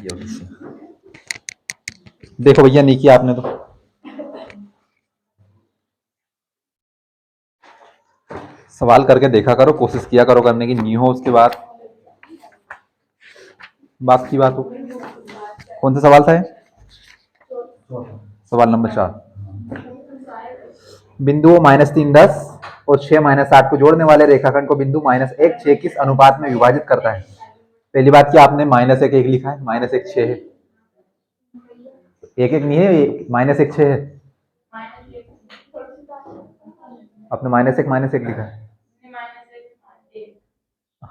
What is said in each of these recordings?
ये होगी C। देखो भैया नहीं किया आपने तो। सवाल करके देखा करो, कोशिश किया करो करने की, नहीं हो उसके बाद बात की बात हो। कौन सा सवाल था ये? सवाल नंबर 4। बिंदुओं -3, 10 और 6 - 8 को जोड़ने वाले रेखाखंड को बिंदु -1, 6 किस अनुपात में विभाजित करता है? पहली बात कि आपने -1, 1 लिखा है, -1 6 है, 1 1 नहीं है, -1 6 है। आपने -1 लिखा है।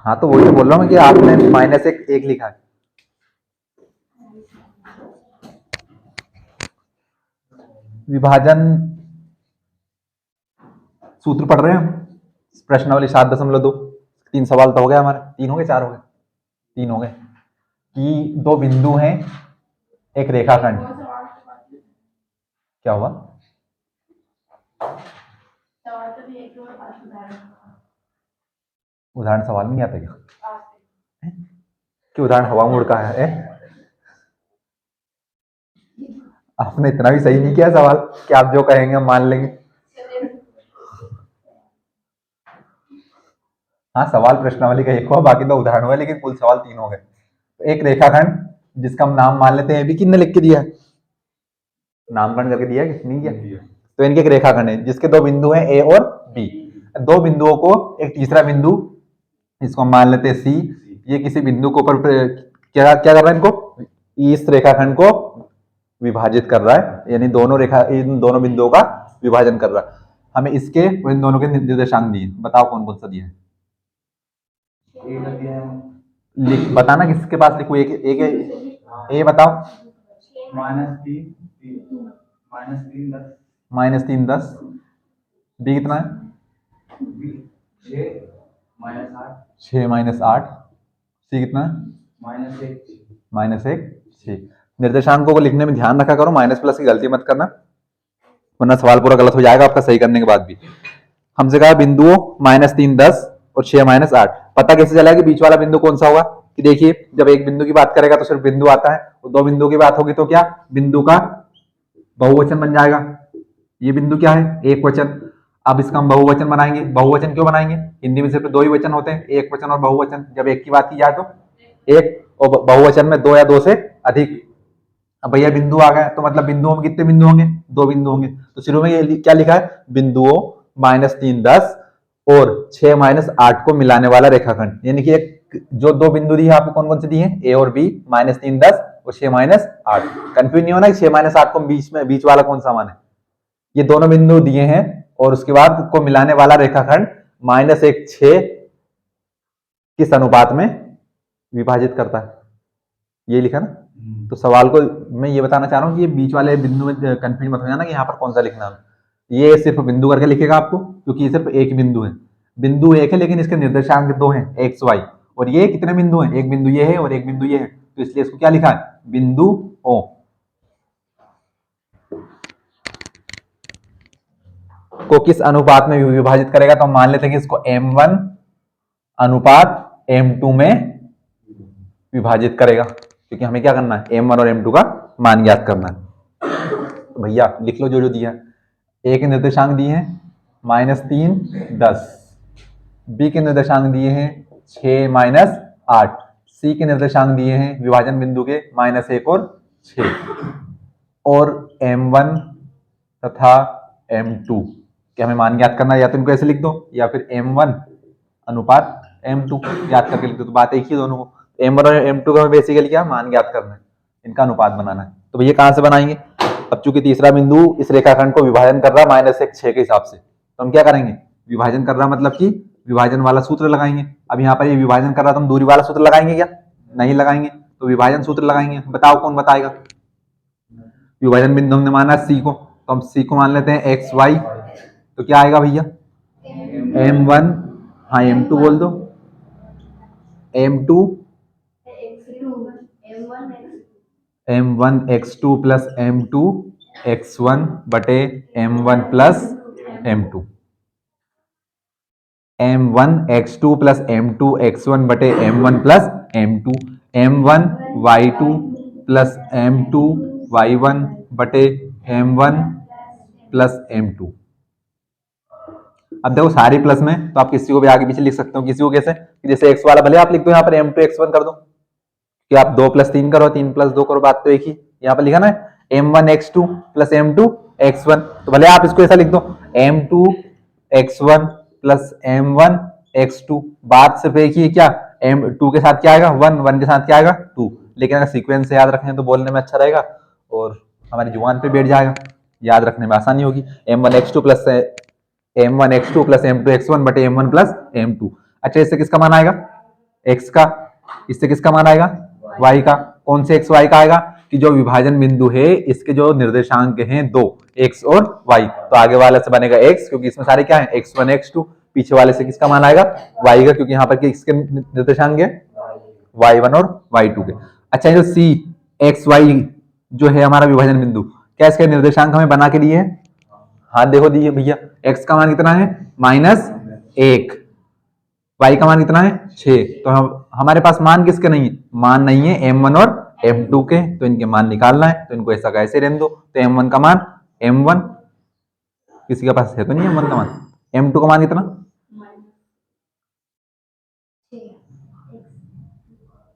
हाँ तो वही तो बोल रहा हूँ कि आपने -1 1 लिखा है। विभाजन सूत्र पढ़ रहे हैं हम, प्रश्नावली 7.2। 3 सवाल तो हो गए हमारे, 3 हो गए 4 हो गए, 3 हो गए कि 2 बिंदु हैं एक रेखाखंड। क्या हुआ? उदाहरण सवाल में नहीं आता क्या? कि उदाहरण हवा में उड़ का है? आपने इतना भी सही नहीं किया सवाल कि आप जो कहेंगे हम मान लेंगे। हाँ सवाल प्रश्नावली का 1 हुआ, बाकी 2 उदाहरण हुए, लेकिन कुल सवाल 3 हो गए। तो एक रेखाखंड जिसका हम नाम मान लेते हैं, भी किसने लिख के दिया है? नामकरण करके दिया है कि नहीं दिया? तो इनके एक रेखाखंड है जिसके 2 बिंदु हैं ए और बी। 2 बिंदुओं को एक तीसरा बिंदु, इसको हम मान लेते हैं सी, ये किसी बिंदु को ऊपर क्या क्या कर रहा है, इनको इस रेखाखंड को विभाजित कर रहा है, यानी इन दोनों बिंदुओं का विभाजन कर रहा है। हमें इसके और इन दोनों के निर्देशांक दिए, बताओ कौन कौन सा दिया है? बताना किसके पास लिखू, एक एक ए बताओ। -3 10। बी कितना है? 6 - 8। सी कितना है? -1 6। निर्देशांकों को लिखने में ध्यान रखा करो, माइनस प्लस की गलती मत करना, वरना सवाल पूरा गलत हो जाएगा आपका सही करने के बाद भी। हमसे कहा बिंदुओं -3 10 और 6 - 8। पता कैसे चला कि बीच वाला बिंदु कौन सा होगा? कि देखिए जब एक बिंदु की बात करेगा तो सिर्फ बिंदु आता है, और 2 बिंदु की बात होगी तो क्या बिंदु का बहुवचन बन जाएगा। ये बिंदु क्या है? एक वचन। अब इसका हम बहुवचन बनाएंगे। बहुवचन क्यों बनाएंगे? हिंदी में सिर्फ 2 ही वचन होते हैं, एक वचन और बहुवचन। जब एक की बात की जाए तो एक, और बहुवचन में 2 या 2 से अधिक। अब भैया बिंदु आ गया तो मतलब बिंदुओं में कितने बिंदु होंगे? 2 बिंदु होंगे। तो शुरू में ये क्या लिखा है? बिंदुओं -3 10 और 6 - 8 को मिलाने वाला रेखाखंड। यानी कि एक जो 2 बिंदु दिए आपको कौन कौन से दिए? ए और बी, -3 10 और 6 - 8। कंफ्यूज नहीं होना कि 6 - 8 को बीच वाला कौन सा माने। ये दोनों बिंदु दिए हैं और उसके बाद को मिलाने वाला रेखाखंड -1 6 किस अनुपात में विभाजित करता है, ये लिखा ना। तो सवाल को मैं ये बताना चाह रहा हूँ कि ये बीच वाले बिंदु में कंफ्यूज मत हो जाना कि यहाँ पर कौन सा लिखना है। ये सिर्फ बिंदु करके लिखेगा आपको, क्योंकि ये सिर्फ एक बिंदु है। बिंदु एक है लेकिन इसके निर्देशांक 2 हैं, एक्स वाई। और ये कितने बिंदु हैं? एक बिंदु ये है और एक बिंदु ये है, तो इसलिए इसको क्या लिखा है? बिंदु ओ को किस अनुपात में विभाजित करेगा? तो हम मान लेते हैं कि इसको m1 अनुपात m2 में विभाजित करेगा, क्योंकि हमें क्या करना है? m1 और m2 का मान ज्ञात करना है। तो भैया लिख लो जो जो दिया। ए के निर्देशांक दिए हैं -3 10, बी के निर्देशांक दिए हैं 6 - 8, सी के निर्देशांक दिए हैं विभाजन बिंदु के -1 और 6, और m1 तथा m2 के हमें मान ज्ञात करना है। या तो इनको ऐसे लिख दो या फिर m1 अनुपात m2 याद करके लिख दो, तो बात एक ही दोनों को। m1 और m2 का हमें बेसिकली क्या मान ज्ञात करना है, इनका अनुपात बनाना है। तो भैया कहां से बनाएंगे? अब चूंकि तीसरा बिंदु इस रेखाखंड को विभाजन कर रहा है -1 6 के हिसाब से, तो हम क्या करेंगे? विभाजन कर रहा मतलब कि विभाजन वाला सूत्र लगाएंगे। अब यहाँ पर ये विभाजन कर रहा तो हम दूरी वाला सूत्र लगाएंगे क्या? नहीं लगाएंगे, तो विभाजन सूत्र लगाएंगे। बताओ कौन बताएगा? विभाजन बिंदु हमने माना सी को, तो हम सी को मान लेते हैं एक्स वाई। तो क्या आएगा भैया? m1, हाँ m2 बोल दो, m2 m1 x2 plus m2 x1 बटे m1 plus m2, m1 x2 plus m2 x1 बटे m1 plus m2, m1 y2 plus M2 y1 बटे M1 प्लस M2। अब देखो सारी प्लस में, तो आप किसी को भी आगे पीछे लिख सकते हो। किसी को कैसे, जैसे x वाला भले आप लिख दो यहाँ पर M2 x1 कर दो, कि आप 2 + 3 करो, 3 + 2 करो, बात तो एक ही। यहाँ पर लिखा ना M1 x2 plus M2 x1, तो भले आप इसको ऐसा लिख दो M2 x1 plus M1 x2। बात सिर्फ एक ही है, क्या M2 के साथ क्या आएगा 1, 1 के साथ क्या आएगा 2। लेकिन अगर सीक्वेंस से याद रखें तो बोलने में अच्छा रहेगा और हमारी जुबान पे बैठ जाएगा, याद रखने में आसानी होगी। M1 x2 plus M2 x1 बटे M1 प्लस M2। अच्छा, इससे किसका मान आएगा x का, इससे किसका मान आएगा y का। कौन से x y का आएगा, कि जो विभाजन बिंदु है इसके जो निर्देशांक हैं दो, x और y, तो आगे वाले से बनेगा x, क्योंकि इसमें सारे क्या है x1 x2। पीछे वाले से किसका मान आएगा y का, क्योंकि यहाँ पर किसके निर्देशांक है y1 और y2 के। अच्छा, जो c x y जो है हमारा विभाजन बिंदु, क्या इसके निर्देशांक हमें बना के दिए हैं? हाँ देखो दिए भैया। x का मान कितना है -1, y का मान कितना है 6। तो हमारे पास मान किसके नहीं है, मान नहीं है M1 और M2 के, तो इनके मान निकालना है। तो इनको ऐसा कैसे रहने दो, तो M1 का मान M1, किसी के पास है तो नहीं M1 का मान, M2 का मान कितना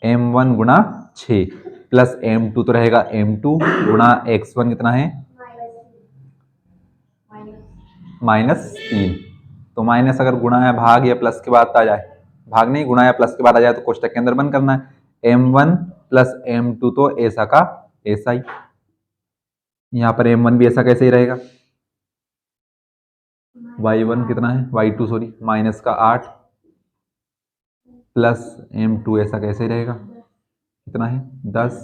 M1 गुणा 6 प्लस M2 तो रहेगा M2 गुणा x1 कितना है -3। तो माइनस अगर गुणा या भाग या प्लस के बाद आ जाए, भाग नहीं गुणा या प्लस के बाद आ जाए तो कोष्टक के अंदर बंद करना है। M1 प्लस M2 तो ऐसा का ऐसा ही, यहाँ पर M1 भी ऐसा कैसे ही रहेगा। y1 कितना है y2 सॉरी -8 प्लस M2 ऐसा कैसे ही रहेगा, कितना है 10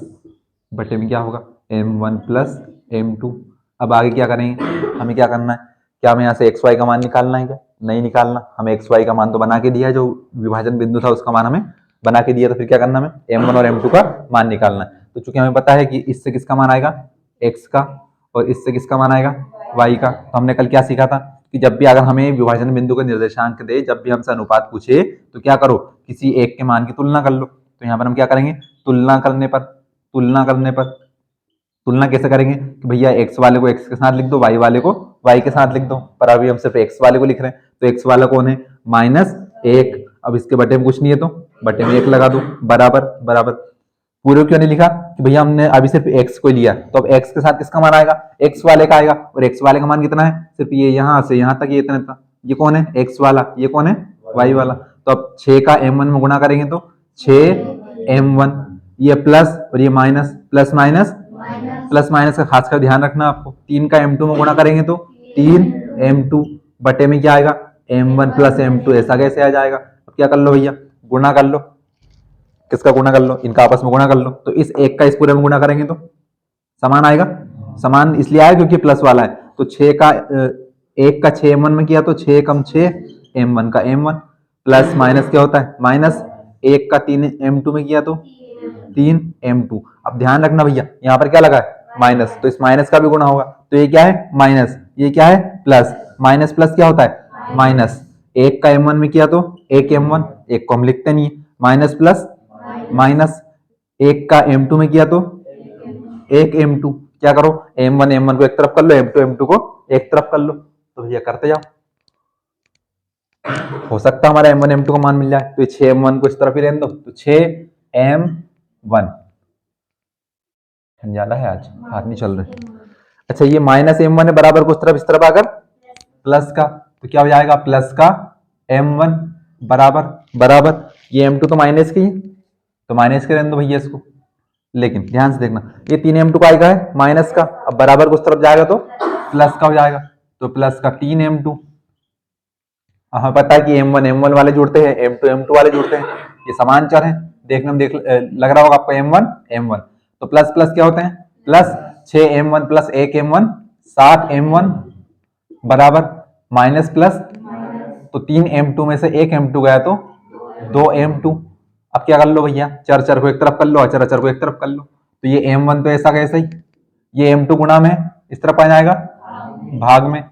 बटे में क्या होगा M1 प्लस M2। अब आगे क्या करेंगे, हमें क्या करना है, क्या हमें यहाँ से x y का मान निकालना है क्या, नहीं निकालना। हमें x y का मान तो बना के दिया है, जो विभाजन बिंदु था उसका मान हमें बना के दिया, तो फिर क्या करना हमें M1 और M2 का मान निकालना है। तो चूंकि हमें पता है कि इससे किसका मान आएगा x का और इससे किसका मान आएगा y का, तो हमने कल क्या सीखा था कि जब भी अगर हमें विभाजन बिंदु का निर्देशांक दे, जब भी हमसे अनुपात पूछे, तो क्या करो किसी एक के मान की तुलना कर लो। तो यहाँ पर हम क्या करेंगे, तुलना कैसे करेंगे कि भैया x वाले को x के साथ लिख दो, y वाले को y के साथ लिख दो, पर अभी हम सिर्फ x वाले को लिख रहे हैं। तो x वाला कौन है -1। अब इसके बटे में कुछ नहीं है तो बटे में 1 लगा दो, बराबर बराबर। पूरे क्यों नहीं लिखा कि भैया हमने अभी सिर्फ x को लिया, तो अब x के साथ किसका मान आएगा x वाले का आएगा, और x वाले का मान कितना है सिर्फ ये यहाँ से यहाँ तक, ये इतना था। ये कौन है x वाला, ये कौन है y वाला। तो अब 6 का M1 में गुणा करेंगे तो 6M1, ये प्लस और ये माइनस, प्लस माइनस का खासकर ध्यान रखना आपको। 3 का M2 में गुणा करेंगे तो 3M2 बटे में क्या आएगा M1 प्लस M2, ऐसा कैसे आ जाएगा। अब क्या कर लो भैया, गुणा कर लो, किसका गुणा कर लो, इनका आपस में गुणा कर लो। तो इस एक का इस पूरे में गुणा करेंगे तो समान आएगा, समान इसलिए आएगा क्योंकि प्लस वाला है। तो 6 का 1 का 6M1 में किया तो 6 कम 6 M1 का M1, प्लस माइनस क्या होता है माइनस, 1 का 3M2 में किया तो 3M2। अब ध्यान रखना भैया यहाँ पर क्या लगा है माइनस, तो इस माइनस का भी गुणा होगा। तो ये क्या है माइनस, ये क्या है प्लस, माइनस प्लस क्या होता है माइनस। 1 का M1 में किया तो 1M1, 1 को हम लिखते नहीं, माइनस प्लस माइनस। 1 का M2 में किया तो 1M2, क्या करो M1 को एक तरफ कर लो, M2 को एक तरफ कर लो। तो भैया करते जाओ, हो सकता है हमारा M1 M2 का मान मिल जाए। तो 6M1 को इस तरफ ही रहने दो, तो 6M1 ज्यादा है, आज हाथ नहीं चल रहे। अच्छा, ये -M1 है बराबर को इस तरफ आकर प्लस का, तो क्या हो जाएगा प्लस का M1 बराबर ये M2 तो माइनस की है, तो माइनस के रहने दो भैया इसको। लेकिन ध्यान से देखना, ये 3M2 का आएगा है माइनस का, अब बराबर को उस तरफ जाएगा तो प्लस का हो जाएगा, तो प्लस का 3M2। हमें पता है कि M1 वाले जुड़ते हैं, M2 वाले जुड़ते हैं, ये समान चर है। देखने में लग रहा होगा आपको M1 तो प्लस प्लस क्या होते हैं plus, 6M1 plus 1M1 7M1 बराबर माइनस प्लस, तो 3M2 में से 1M2 गया तो 2M2। अब क्या कर लो भैया, चर को एक तरफ कर लो, अचर को एक तरफ कर लो। तो ये M1 तो ऐसा कैसे ही, ये M2 गुणा में इस तरफ आ जाएगा भाग में,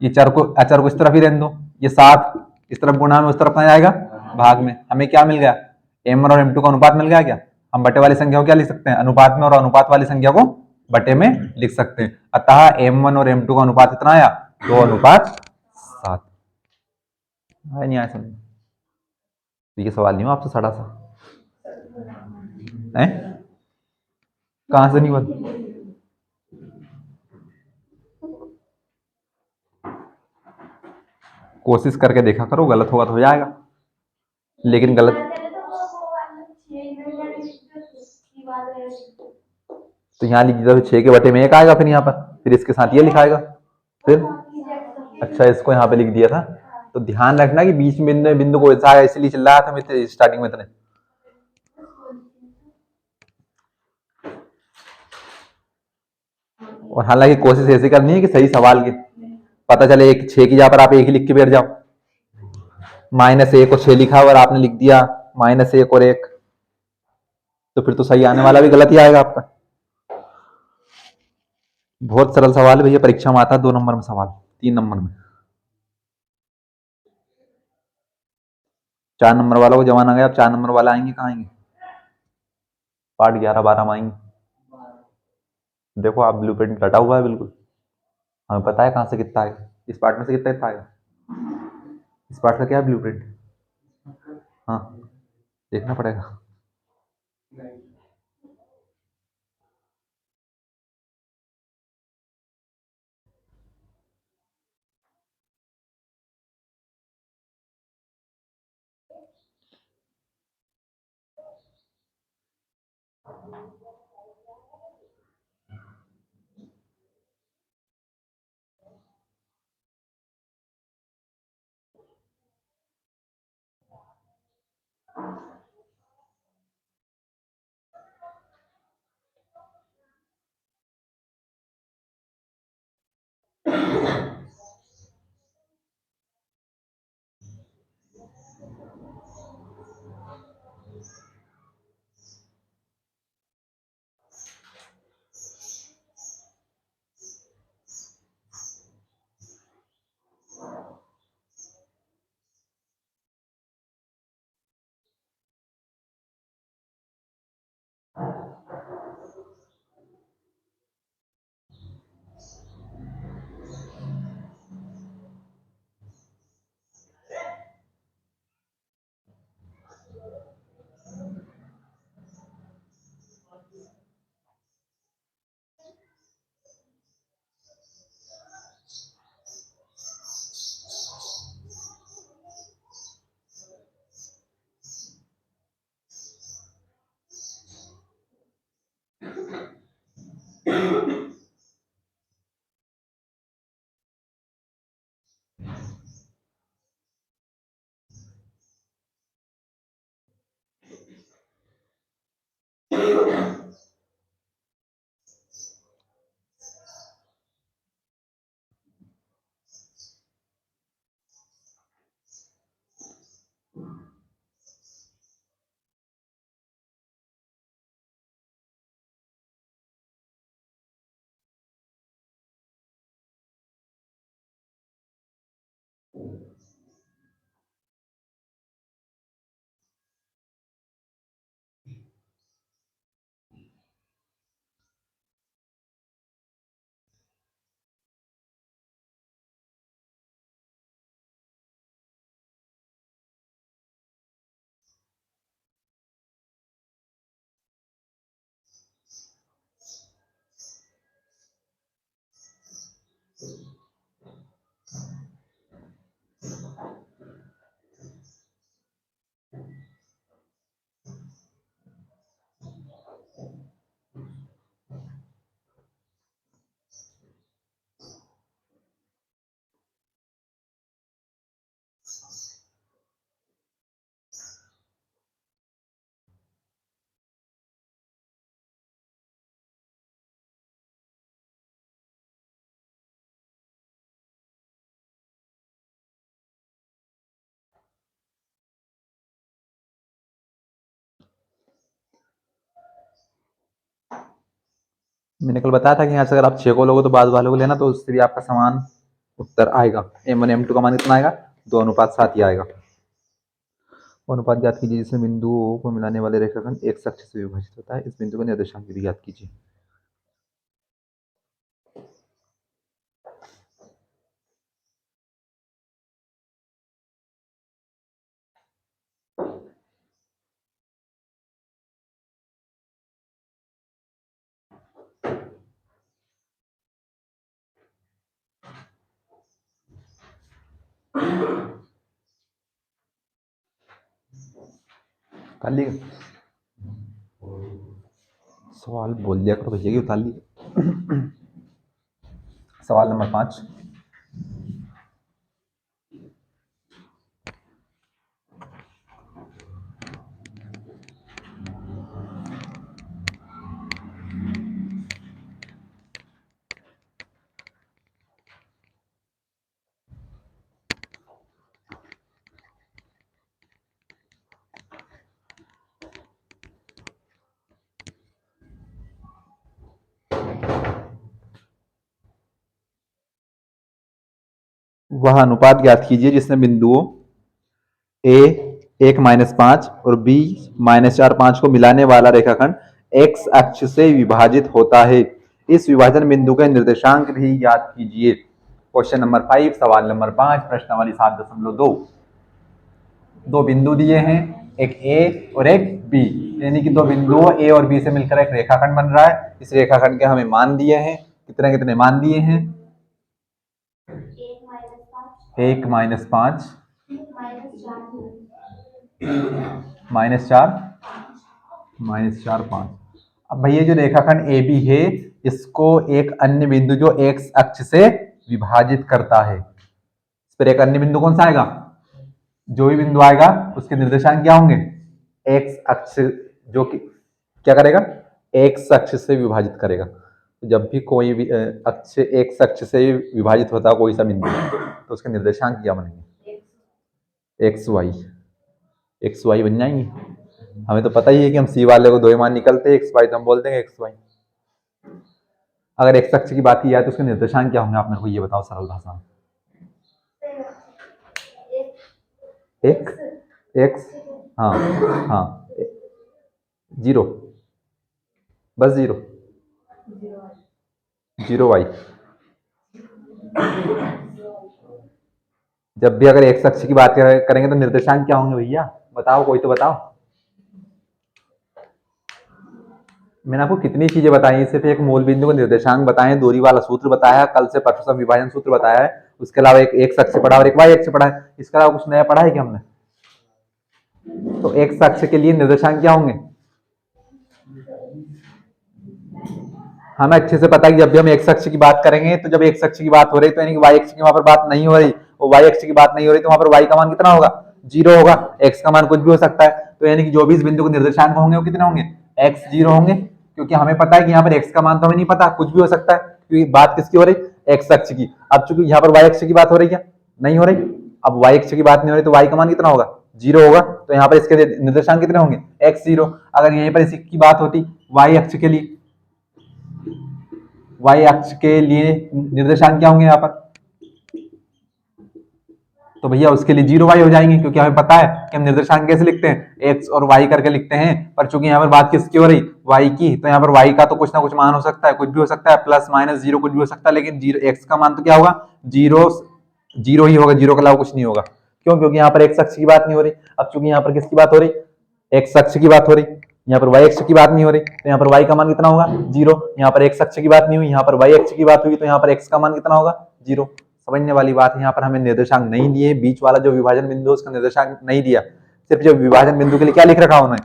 ये अचर को इस तरफ ही रहने दो, ये 7 इस तरफ गुणा में उस तरफ आ जाएगा भाग में। हमें क्या मिल गया M1 और M2 का अनुपात मिल गया क्या, हम बटे वाली संख्या को क्या लिख सकते हैं, अनुपात में, और अनुपात वाली संख्या को बटे में लिख सकते हैं। अतः m1 और m2 का अनुपात कितना आया, 2:7। नहीं आया समझ? तो ये सवाल नहीं हो आपसे सड़ा सा है, कहां से नहीं हुआ? कोशिश करके देखा करो, गलत होगा तो हो जाएगा, लेकिन गलत तो यहाँ लिख दिया, 6 के बटे में 1 आएगा, फिर यहाँ पर, फिर इसके साथ ये लिखाएगा, फिर अच्छा इसको यहाँ पे लिख दिया था। तो ध्यान रखना कि बीच में बिंदु को ऐसा है, इसलिए चिल्लाया था मैं स्टार्टिंग में इतने। और हालांकि कोशिश ऐसी करनी है कि सही सवाल की पता चले, एक 6 की जगह पर आप 1 ही लिख के बैठ जाओ, -1 और 6 लिखा और आपने लिख दिया -1 और 1, तो फिर तो सही आने वाला भी गलत ही आएगा आपका। बहुत सरल सवाल है भैया, परीक्षा में आता है 2 नंबर में सवाल, 3 नंबर में। 4 नंबर वालों को जवान आ गया, अब 4 नंबर वाला आएंगे, कहाँ आएंगे, पार्ट 11-12 में आएंगे। देखो आप ब्लूप्रिंट रटा हुआ है बिल्कुल, हमें पता है कहाँ से कितना आएगा, इस पार्ट में से कितना आएगा, इस पार्ट का क्या है ब्लूप्रिंट, हाँ देखना पड़ेगा। मैंने कल बताया था कि यहाँ से अगर आप 6 को लोगे तो बाद वालों को लेना, तो उससे भी आपका समान उत्तर आएगा। m1 m2 का मान कितना आएगा, 2:7 ही आएगा। अनुपात ज्ञात कीजिए जिसमें बिंदुओं को मिलाने वाले रेखाखंड एक अक्ष से विभाजित होता है। इस बिंदु का निर्देशांक भी ज्ञात कीजिए। उतार लिए सवाल बोल दिया करो भैया कि उतार लिए। सवाल नंबर 5। वह अनुपात ज्ञात कीजिए जिसमें बिंदुओं ए 1-5 और बी -4-5 को मिलाने वाला रेखाखंड एक्स अक्ष से विभाजित होता है। इस विभाजन बिंदु के निर्देशांक भी ज्ञात कीजिए। क्वेश्चन नंबर 5 सवाल नंबर 5 प्रश्नावली 7.2। दो बिंदु दिए हैं, एक ए और एक बी, यानी कि दो बिंदुओं ए और बी से मिलकर एक रेखाखंड बन रहा है। इस रेखाखंड के हमें मान दिए हैं, कितने कितने मान दिए हैं? 1-5 -5 -4 -5। अब भैया जो रेखाखंड ए बी है इसको एक अन्य बिंदु जो एक्स अक्ष से विभाजित करता है, इस पर एक अन्य बिंदु कौन सा आएगा? जो भी बिंदु आएगा उसके निर्देशांक क्या होंगे? एक्स अक्ष, जो कि क्या करेगा? एक्स अक्ष से विभाजित करेगा। तो जब भी कोई भी अक्ष एक्स अक्ष से विभाजित होता है कोई सा बिंदु, तो उसके निर्देशांक क्या बनेंगे? एक्स वाई बन जाएंगे। हमें तो पता ही है कि हम सी वाले को दो ही मान निकलते हैं, एक्स वाई तो हम बोल देंगे एक्स वाई। अगर एक्स अक्ष की बात की जाए तो उसके निर्देशांक क्या होंगे? आप मेरे को ये बताओ सरल भाषा में। एक्स, हाँ हाँ, 0, बस 0 वाई। जब भी अगर एक्स अक्ष की बात करेंगे तो निर्देशांक क्या होंगे भैया? बताओ, कोई तो बताओ। मैंने आपको कितनी चीजें बताई, सिर्फ एक मूल बिंदु को निर्देशांक बताएं, दूरी वाला सूत्र बताया, कल से परसों सब विभाजन सूत्र बताया है, उसके अलावा एक एक्स अक्ष पढ़ा और एक वाई अक्ष पढ़ा है। इसके अलावा कुछ नया पढ़ा है क्या हमने? तो एक्स अक्ष के लिए निर्देशांक क्या होंगे? हमें अच्छे से पता है कि जब भी हम एक्स अक्ष की बात करेंगे तो जब एक्स अक्ष की बात हो रही तो यानी कि वाई अक्ष की वहां पर बात नहीं हो रही, और वाई अक्ष की बात नहीं हो रही तो वहां पर वाई का मान कितना होगा? 0 होगा। एक्स का मान कुछ भी हो सकता है, तो यानी कि जो भी इस बिंदु के निर्देशांक होंगे वो कितने होंगे? एक्स 0 होंगे, क्योंकि हमें पता है कि यहाँ पर एक्स का मान तो हमें नहीं पता, कुछ भी हो सकता है, क्योंकि बात किसकी हो रही? एक्स अक्ष की। अब चूंकि यहाँ पर वाई अक्ष की बात हो रही है, नहीं हो रही, अब वाई अक्ष की बात नहीं हो रही तो वाई का मान कितना होगा? 0 होगा। तो यहाँ पर इसके निर्देशांक कितने होंगे? x0। अगर यहीं पर इसकी बात होती वाई अक्ष के लिए, वाई अक्ष के लिए निर्देशांक क्या होंगे यहाँ पर? तो भैया उसके लिए 0 वाई हो जाएंगे, क्योंकि हमें पता है कि हम निर्देशांक कैसे लिखते हैं? एक्स और वाई करके लिखते हैं। पर चूंकि यहाँ पर बात किसकी हो रही? वाई की, तो यहाँ पर वाई का तो कुछ ना कुछ मान हो सकता है, कुछ भी हो सकता है, प्लस माइनस 0 कुछ भी हो सकता है, लेकिन एक्स का मान तो क्या होगा? 0 ही होगा, 0 के अलावा कुछ नहीं होगा। क्यों? क्योंकि यहाँ पर एक्स अक्ष की बात नहीं हो रही। अब चूंकि यहाँ पर किसकी बात हो रही? एक्स अक्ष की बात हो रही, यहाँ पर वाई अक्ष की बात नहीं हो रही, तो यहाँ पर वाई का मान कितना होगा? 0। यहाँ पर एक्स अक्ष की बात नहीं हुई, यहाँ पर वाई अक्ष की बात हुई, तो यहाँ पर एक्स का मान कितना होगा? 0। समझने वाली बात है। यहाँ पर हमें निर्देशांक नहीं दिए, बीच वाला जो विभाजन बिंदु है उसका निर्देशांक नहीं दिया, सिर्फ जो विभाजन बिंदु के लिए क्या लिख रखा उन्होंने?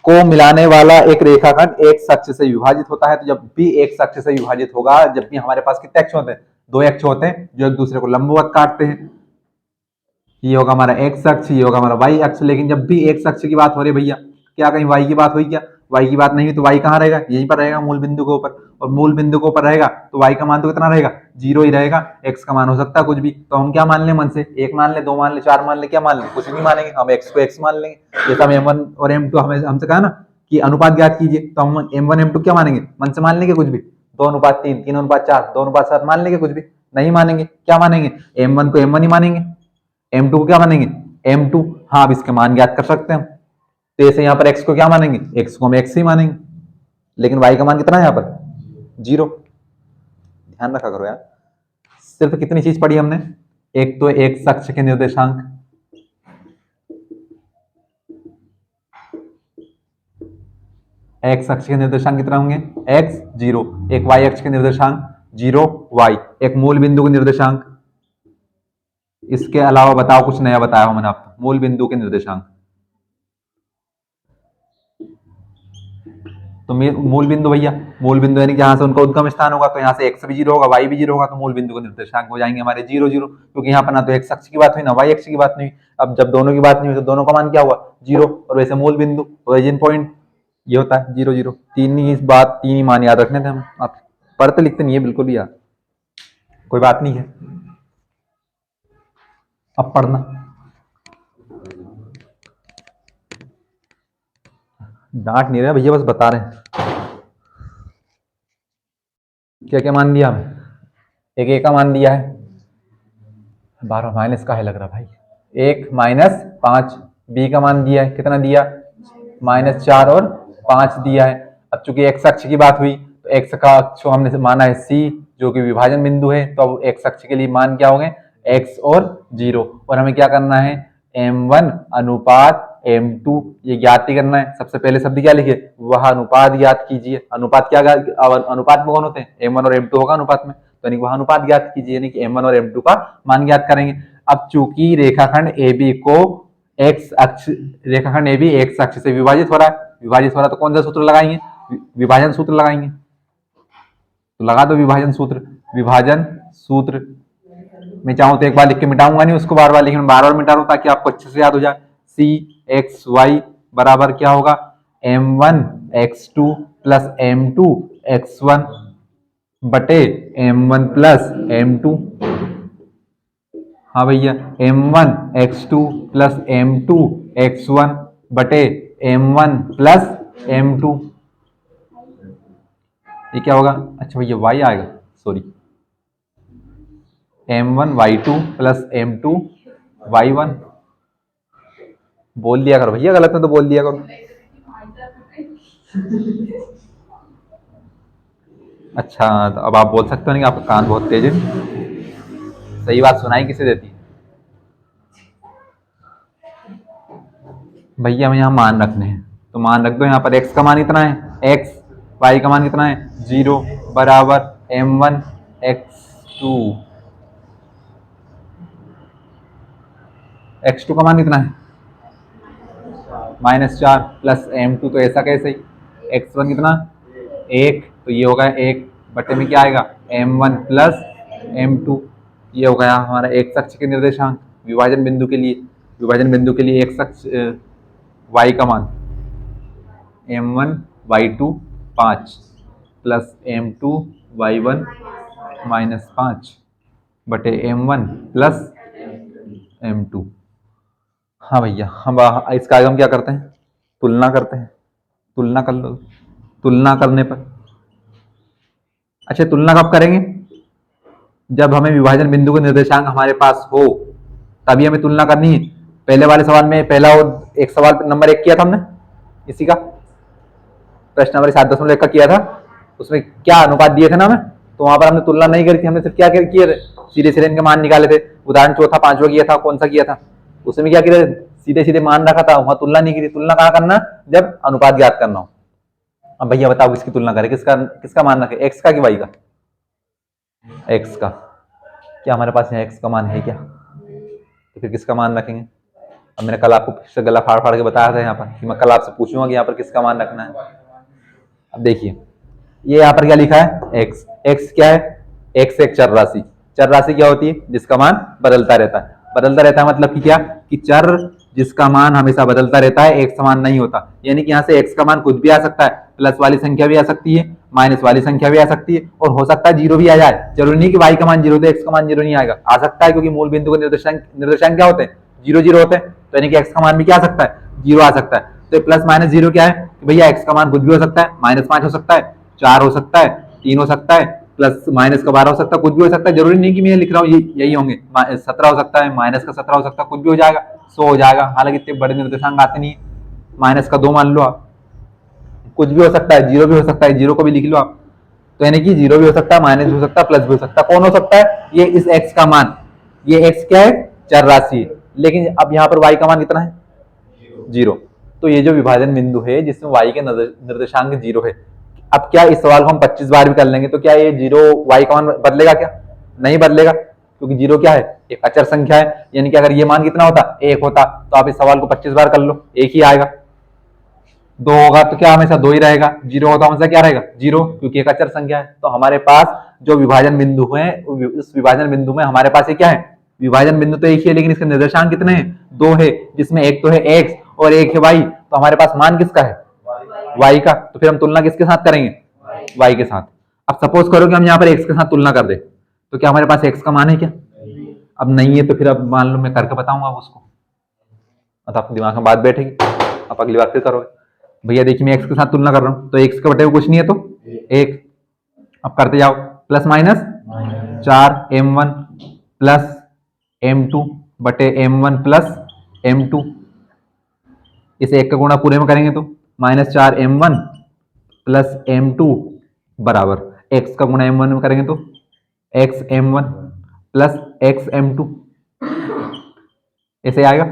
को मिलाने वाला एक रेखाखंड एक्स अक्ष से विभाजित होता है। तो जब भी एक्स अक्ष से विभाजित होगा, जब भी हमारे पास कितने अक्ष होते हैं? 2 अक्ष होते हैं जो एक दूसरे को लंबवत काटते हैं। ये होगा हमारा एक्स अक्ष, ये होगा हमारा वाई अक्ष। लेकिन जब भी एक्स अक्ष की बात हो रही है भैया, क्या कहीं वाई की बात हुई? क्या वाई की बात नहीं हुई, तो वाई कहाँ रहेगा? यहीं पर रहेगा, मूल बिंदु के ऊपर। और मूल बिंदु के ऊपर रहेगा तो वाई का मान तो कितना रहेगा? 0 ही रहेगा। एक्स का मान हो सकता है कुछ भी, तो हम क्या मान लें मन से? 1 मान ले, 2 मान ले, 4 मान ले, क्या मान ले? कुछ नहीं मानेंगे, हम एक्स को एक्स मान लेंगे। जैसे हम m1 और m2 हमें हमसे कहा ना कि अनुपात ज्ञात कीजिए, तो हम m1 m2 क्या मानेंगे? मन से मान लेंगे कुछ भी। 2:3, 3:4, 2:7 मान लेंगे, कुछ भी नहीं मानेंगे। क्या मानेंगे? m1 को m1 ही मानेंगे, m2 को क्या मानेंगे? m2। हाँ, अब इसके मान ज्ञात कर सकते हैं हम। तो ऐसे यहाँ पर x को क्या मानेंगे, x को हम x ही मानेंगे, लेकिन y का मान कितना है यहाँ पर 0। ध्यान रखा करो यार, सिर्फ कितनी चीज पढ़ी हमने, एक तो x अक्ष के निर्देशांक, x अक्ष के निर्देशांक कितना होंगे x 0, एक y अक्ष के निर्देशांक 0 y, एक मूल बिंदु के निर्देशांक, इसके अलावा बताओ कुछ नया बताया हो मैंने आपको, मूल बिंदु के निर्देशांक। तो मूल बिंदु भैया, मूल बिंदु यानी जहां से उनका उद्गम स्थान होगा, तो यहाँ से x भी 0 होगा, y भी 0 होगा, तो मूल बिंदु के निर्देशांक हो जाएंगे हमारे 0 0, क्योंकि यहाँ पर ना तो x अक्ष की बात हुई ना y अक्ष की बात नहीं हुई। अब जब दोनों की बात नहीं हुई तो दोनों का मान क्या हुआ 0, और वैसे मूल बिंदु ओरिजिन पॉइंट ये होता है 0 0। तीन ही बात, तीन ही मान याद रखने थे हम, आप पढ़ते लिखते नहीं है बिल्कुल भी यार, कोई बात नहीं है, अब पढ़ना। डांट नहीं रहे भैया, बस बता रहे हैं क्या क्या मान दिया हमें। एक ए का मान दिया है, 12 माइनस का है लग रहा भाई, 1 माइनस 5, बी का मान दिया है, कितना दिया -4 और 5 दिया है। अब चूंकि एक्स अक्ष की बात हुई तो एक्स का अक्ष हमने माना है सी, जो कि विभाजन बिंदु है, तो अब एक्स अक्ष के लिए मान क्या हो गए x और 0, और हमें क्या करना है m1 अनुपात m2 ये ज्ञात ही करना है। सबसे पहले शब्द क्या लिखे, वह अनुपात ज्ञात कीजिए। अनुपात क्या, अनुपात में कौन होते हैं m1 और m2 होगा अनुपात में, तो यानी वह अनुपात ज्ञात कीजिए, यानी कि m1 और m2 का मान ज्ञात करेंगे। अब चूंकि रेखाखंड AB को x अक्ष, रेखाखंड AB x अक्ष से विभाजित हो रहा है, विभाजित हो रहा है तो कौन सा सूत्र लगाएंगे, विभाजन सूत्र लगाएंगे। तो लगा दो विभाजन सूत्र, विभाजन सूत्र मैं चाहूं तो एक बार लिख के मिटाऊंगा नहीं उसको बार बार, लेकिन बार बार मिटा रहा हूं ताकि आपको अच्छे से याद हो जाए। सी एक्स वाई बराबर क्या होगा m1 x2 plus m2 x1 बटे m1 प्लस m2। हाँ भैया, m1 x2 plus m2 x1 बटे m1 प्लस m2, ये क्या होगा, अच्छा भैया y आएगा, sorry, m1 y2 plus m2 y1। बोल दिया करो भैया, गलत है तो बोल दिया करो। अच्छा, तो अब आप बोल सकते हो नहीं कि आपका कान बहुत तेज है, सही बात सुनाई किसे देती है भैया, हमें यहाँ मान रखने हैं तो मान रख दो। यहाँ पर x का मान कितना है x, y का मान कितना है 0 बराबर m1 x2, x2 का मान कितना है -4 प्लस m2, तो ऐसा कैसे ही, x1 कितना 1, तो ये होगा 1 बटे में क्या आएगा m1 प्लस m2, ये हो गया हमारा x अक्ष के निर्देशांक विभाजन बिंदु के लिए, विभाजन बिंदु के लिए x अक्ष y का मान m1 y2 5 plus m2 y1 -5 बटे m1 प्लस m2। हाँ भैया, हम इसका आगे हम क्या करते हैं, तुलना करते हैं, तुलना कर लो, तुलना करने पर, अच्छा तुलना कब करेंगे, जब हमें विभाजन बिंदु के निर्देशांक हमारे पास हो तभी हमें तुलना करनी है। पहले वाले सवाल में पहला एक सवाल नंबर 1 किया था हमने, इसी का प्रश्न नंबर 7.1 का किया था, उसमें क्या अनुपात दिए थे ना हमें, तो वहां पर हमने तुलना नहीं करी थी, हमने सिर्फ क्या किए थे सीधे सीधे इनके मान निकाले थे। उदाहरण चौथा 5वां किया था, कौन सा किया था, उसमें क्या किया, सीधे सीधे मान रखा था, वहां तुलना नहीं की थी। तुलना कहाँ करना, जब अनुपात ज्ञात करना हो। अब भैया बताओ किसकी तुलना करें, किसका किसका मान रखे, एक्स का कि वाई का, एक्स का। क्या हमारे पास यहाँ एक्स का मान है क्या, तो फिर किसका मान रखेंगे। अब मैंने कल आपको फिर से गला फाड़ फाड़ के बताया था यहाँ पर कि मैं कल आपसे पूछूंगा कि यहाँ पर किसका मान रखना है। अब देखिए ये यहाँ पर क्या लिखा है एक्स, एक्स क्या है, एक्स एक चर राशि, चर राशि क्या होती है जिसका मान बदलता रहता है, बदलता रहता है मतलब कि क्या, कि चर जिसका मान हमेशा बदलता रहता है एक समान नहीं होता, यानी कि यहाँ से एक्स का मान कुछ भी आ सकता है, प्लस वाली संख्या भी आ सकती है, माइनस वाली संख्या भी आ सकती है, और हो सकता है जीरो भी आ जाए। जरूरी नहीं कि वाई का मान जीरो दे, एक्स का मान जीरो नहीं आएगा, आ सकता है, क्योंकि मूल बिंदु के निर्देशांक क्या होते हैं 0 0 होते हैं, तो यानी कि एक्स का मान भी क्या आ सकता है जीरो आ सकता है। तो प्लस माइनस जीरो क्या है कि भैया एक्स का मान कुछ भी हो सकता है, -5 हो सकता है, 4 हो सकता है, 3 हो सकता है, प्लस माइनस का 12 हो सकता है, कुछ भी हो सकता है, जरूरी नहीं कि मैं लिख रहा हूँ यही होंगे। 17 हो सकता है, माइनस का 17 हो सकता है, कुछ भी हो जाएगा, 100 हो जाएगा। हालांकि इतने बड़े निर्देशांक आते नहीं, माइनस का 2 मान लो आप, कुछ भी हो सकता है, जीरो भी हो सकता है, जीरो को भी लिख लो आप। तो यानी कि जीरो भी हो सकता है, माइनस भी हो सकता है, प्लस भी हो सकता है। कौन हो सकता है? ये इस एक्स का मान, ये एक्स क्या है? चर राशि है। लेकिन अब यहाँ पर वाई का मान कितना है? जीरो। तो ये जो विभाजन बिंदु है जिसमें वाई के निर्देशांक जीरो है, अब क्या इस सवाल को हम 25 बार भी कर लेंगे तो क्या ये जीरो वाई का मान बदलेगा क्या? नहीं बदलेगा, क्योंकि जीरो क्या है? एक अचर संख्या है। यानी कि अगर ये मान कितना होता? एक होता, तो आप इस सवाल को 25 बार कर लो, एक ही आएगा। दो होगा तो क्या हमेशा दो ही रहेगा, जीरो होगा तो हमेशा क्या रहेगा? जीरो, क्योंकि एक अचर संख्या है। तो हमारे पास जो विभाजन बिंदु है, उस विभाजन बिंदु में हमारे पास ये क्या है? विभाजन बिंदु तो एक ही है, लेकिन इसके निर्देशांक कितने हैं? दो है, जिसमें एक तो है एक्स और एक है वाई। तो हमारे पास मान किसका है? वाई का। तो फिर हम तुलना किसके साथ करेंगे? वाई के साथ। अब सपोज करो कि हम यहाँ पर एक्स के साथ तुलना कर दे, तो क्या हमारे पास एक्स का मान है क्या? अब नहीं है, तो फिर अब मान लो मैं करके बताऊंगा उसको, मतलब आपके दिमाग में बात बैठेगी, आप अगली बार फिर करोगे। भैया देखिए मैं एक्स के साथ तुलना कर रहा हूँ, तो एक्स के बटे कुछ नहीं है तो एक। अब करते जाओ, plus minus 4m1 plus m2 बटे m1 प्लस m2। इस एक का गुणा पूरे में करेंगे तो -4m1 प्लस m2 बराबर x का गुणा m1 में करेंगे तो xm1 प्लस xm2। ऐसे आएगा।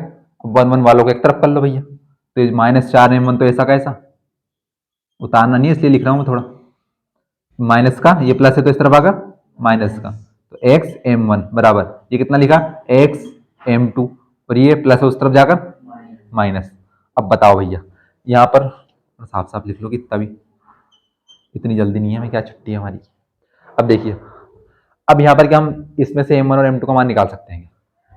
वन वन वालों को एक तरफ कर लो भैया, तो -4m1 तो ऐसा कैसा उतारना नहीं है, इसलिए लिख रहा हूं मैं थोड़ा। माइनस का ये प्लस है तो इस तरफ आगा माइनस का, तो xm1 बराबर ये कितना लिखा? xm2, और ये प्लस है उस तरफ जाकर माइनस। अब बताओ भैया, यहाँ पर साफ साफ लिख लो कि तभी इतनी जल्दी नहीं है, मैं क्या छुट्टी है हमारी। अब देखिए, अब यहाँ पर क्या हम इसमें से m1 और m2 का मान निकाल सकते हैं?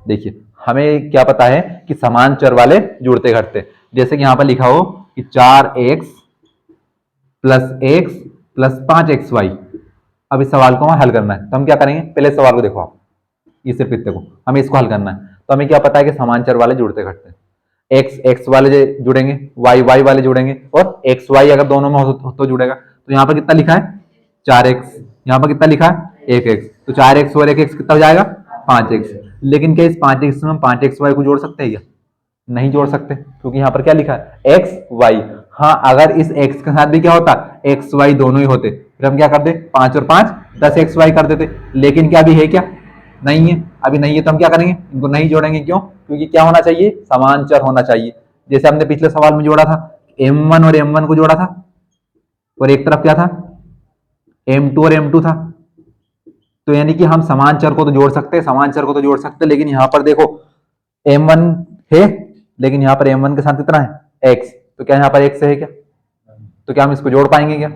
देखिए हमें क्या पता है कि समान चर वाले जुड़ते घटते, जैसे कि यहाँ पर लिखा हो कि 4x प्लस 5xy। अब इस सवाल को हमें हल करना है, तो हम क्या करेंगे? पहले सवाल को देखो आप, ये सिर्फ इतने को हमें इसको हल करना है। तो हमें क्या पता है कि समान चर वाले जुड़ते घटते, एक्स एक्स वाले जुड़ेंगे, वाई वाई वाले जुड़ेंगे, और एक्स वाई अगर दोनों में हो तो जुड़ेगा। तो यहाँ पर कितना लिखा है? 4x। यहाँ पर कितना लिखा है? 1x। तो 4x और 1x कितना हो जाएगा? 5x। लेकिन क्या इस 5x में हम 5xy को जोड़ सकते हैं क्या? नहीं जोड़ सकते, क्योंकि यहाँ पर क्या लिखा है? X Y. हाँ, अगर इस x के साथ भी क्या होता? एक्स वाई दोनों ही होते, फिर हम क्या करते? 5 और 5 10xy कर देते। लेकिन क्या अभी है क्या? नहीं है, अभी नहीं है, तो हम क्या करेंगे? इनको नहीं जोड़ेंगे। क्यों? क्योंकि क्या होना चाहिए? समान चर होना चाहिए। जैसे हमने पिछले सवाल में जोड़ा था, m1 और m1 को जोड़ा था, और एक तरफ क्या था? m2 और m2 था। तो यानी कि हम समान चर को तो जोड़ सकते हैं, समान चर को तो जोड़ सकते हैं, लेकिन यहाँ पर देखो m1 है, लेकिन यहाँ पर m1 के साथ कितना है? x। तो क्या यहाँ पर x है क्या? तो क्या हम इसको जोड़ पाएंगे क्या?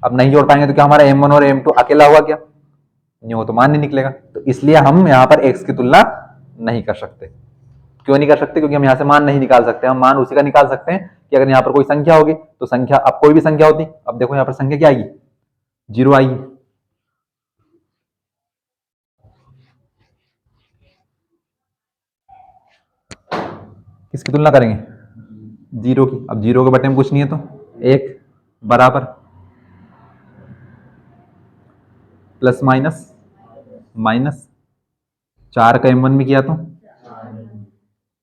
अब नहीं जोड़ पाएंगे, तो क्या हमारा m1 और m2 अकेला हुआ क्या? नहीं, वो तो मान नहीं निकलेगा। तो इसलिए हम यहाँ पर x की तुलना नहीं कर सकते। क्यों नहीं कर सकते? क्योंकि हम यहाँ से मान नहीं निकाल सकते। हम मान उसी का निकाल सकते हैं कि अगर यहाँ पर कोई संख्या होगी, तो संख्या, अब कोई भी संख्या होती, अब देखो यहाँ पर संख्या क्या आएगी? जीरो आएगी। किसकी तुलना करेंगे? जीरो की। अब जीरो के बटे में कुछ नहीं है, तो एक बराबर प्लस माइनस 4 का m1 में किया, तो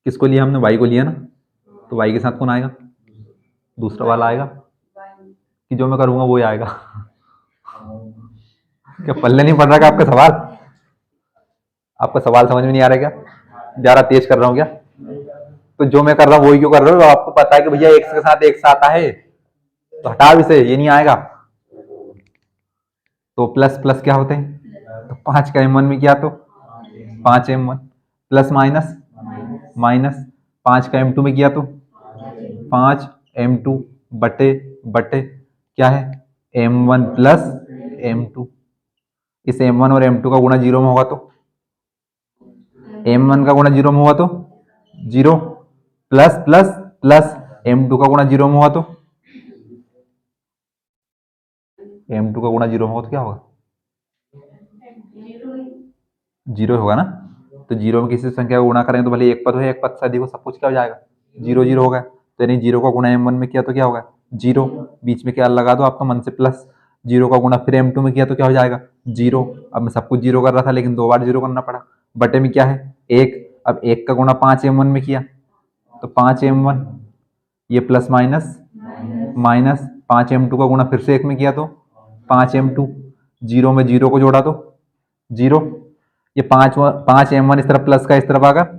किसको लिया हमने? y को लिया ना, तो y के साथ कौन आएगा? दूसरा वाला आएगा, कि जो मैं करूंगा वो ही आएगा। क्या पल्ले नहीं पड़ रहा क्या आपका सवाल? आपका सवाल समझ में नहीं आ रहा क्या? ज्यादा तेज कर रहा हूँ क्या? तो जो मैं कर रहा हूँ वही क्यों कर रहे हो? आपको पता है कि भैया एक्स के साथ एक्स आता है, तो हटाओ इसे, ये नहीं आएगा। तो प्लस प्लस क्या होते हैं? तो 5 का m1 में किया तो 5m1, प्लस माइनस 5 का m2 में किया तो 5m2 बटे बटे क्या है? m1 plus m2। इस m1 और m2 का गुणा जीरो में होगा तो m1 का गुणा जीरो में हुआ तो zero, plus plus plus m2 का गुणा जीरो में हुआ तो m2 का गुणा जीरो में होगा तो क्या होगा? जीरो होगा ना। तो जीरो में किसी संख्या को गुणा करेंगे तो भले एक पद हो, एक पद से अधिक हो, सब कुछ क्या हो जाएगा? जीरो जीरो होगा। तो यानी जीरो का गुणा m1 में किया तो क्या होगा? जीरो। बीच में क्या लगा दो आपका मन से, प्लस। जीरो का गुणा फिर m2 में किया तो क्या हो जाएगा? जीरो। अब मैं सब कुछ जीरो कर रहा था लेकिन 2 बार जीरो करना पड़ा। बटे में क्या है 1। अब 1 का गुणा 5m1 में किया तो 5m1, ये प्लस माइनस माइनस 5m2 का गुणा फिर से 1 में किया तो 5m2। जीरो में जीरो को जोड़ा तो जीरो। ये 5m1 इस तरफ प्लस का इस तरफ आकर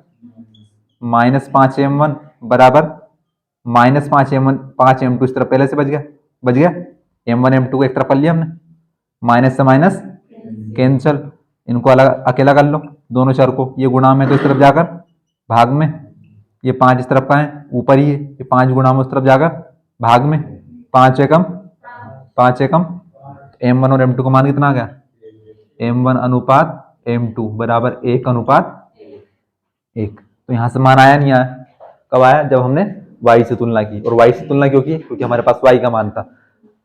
-5m1 बराबर -5m1, 5m2 इस तरफ पहले से बच गया। m1 m2 को एक तरफ कर लिया हमने, माइनस से माइनस कैंसल, इनको अलग अकेला कर लो दोनों चर को। ये गुणा में तो इस तरफ जाकर भाग में, ये 5 इस तरफ का है ऊपर ही है, ये 5 गुणा में उस तरफ जाकर भाग में, 5 एकम 5 एकम। m1 और m2 का मान कितना आ गया, m1 अनुपात m2 बराबर 1 अनुपात 1। तो यहाँ से मान आया नहीं आया, कब आया, जब हमने y से तुलना की। और y से तुलना क्यों की, क्योंकि हमारे पास y का मान था।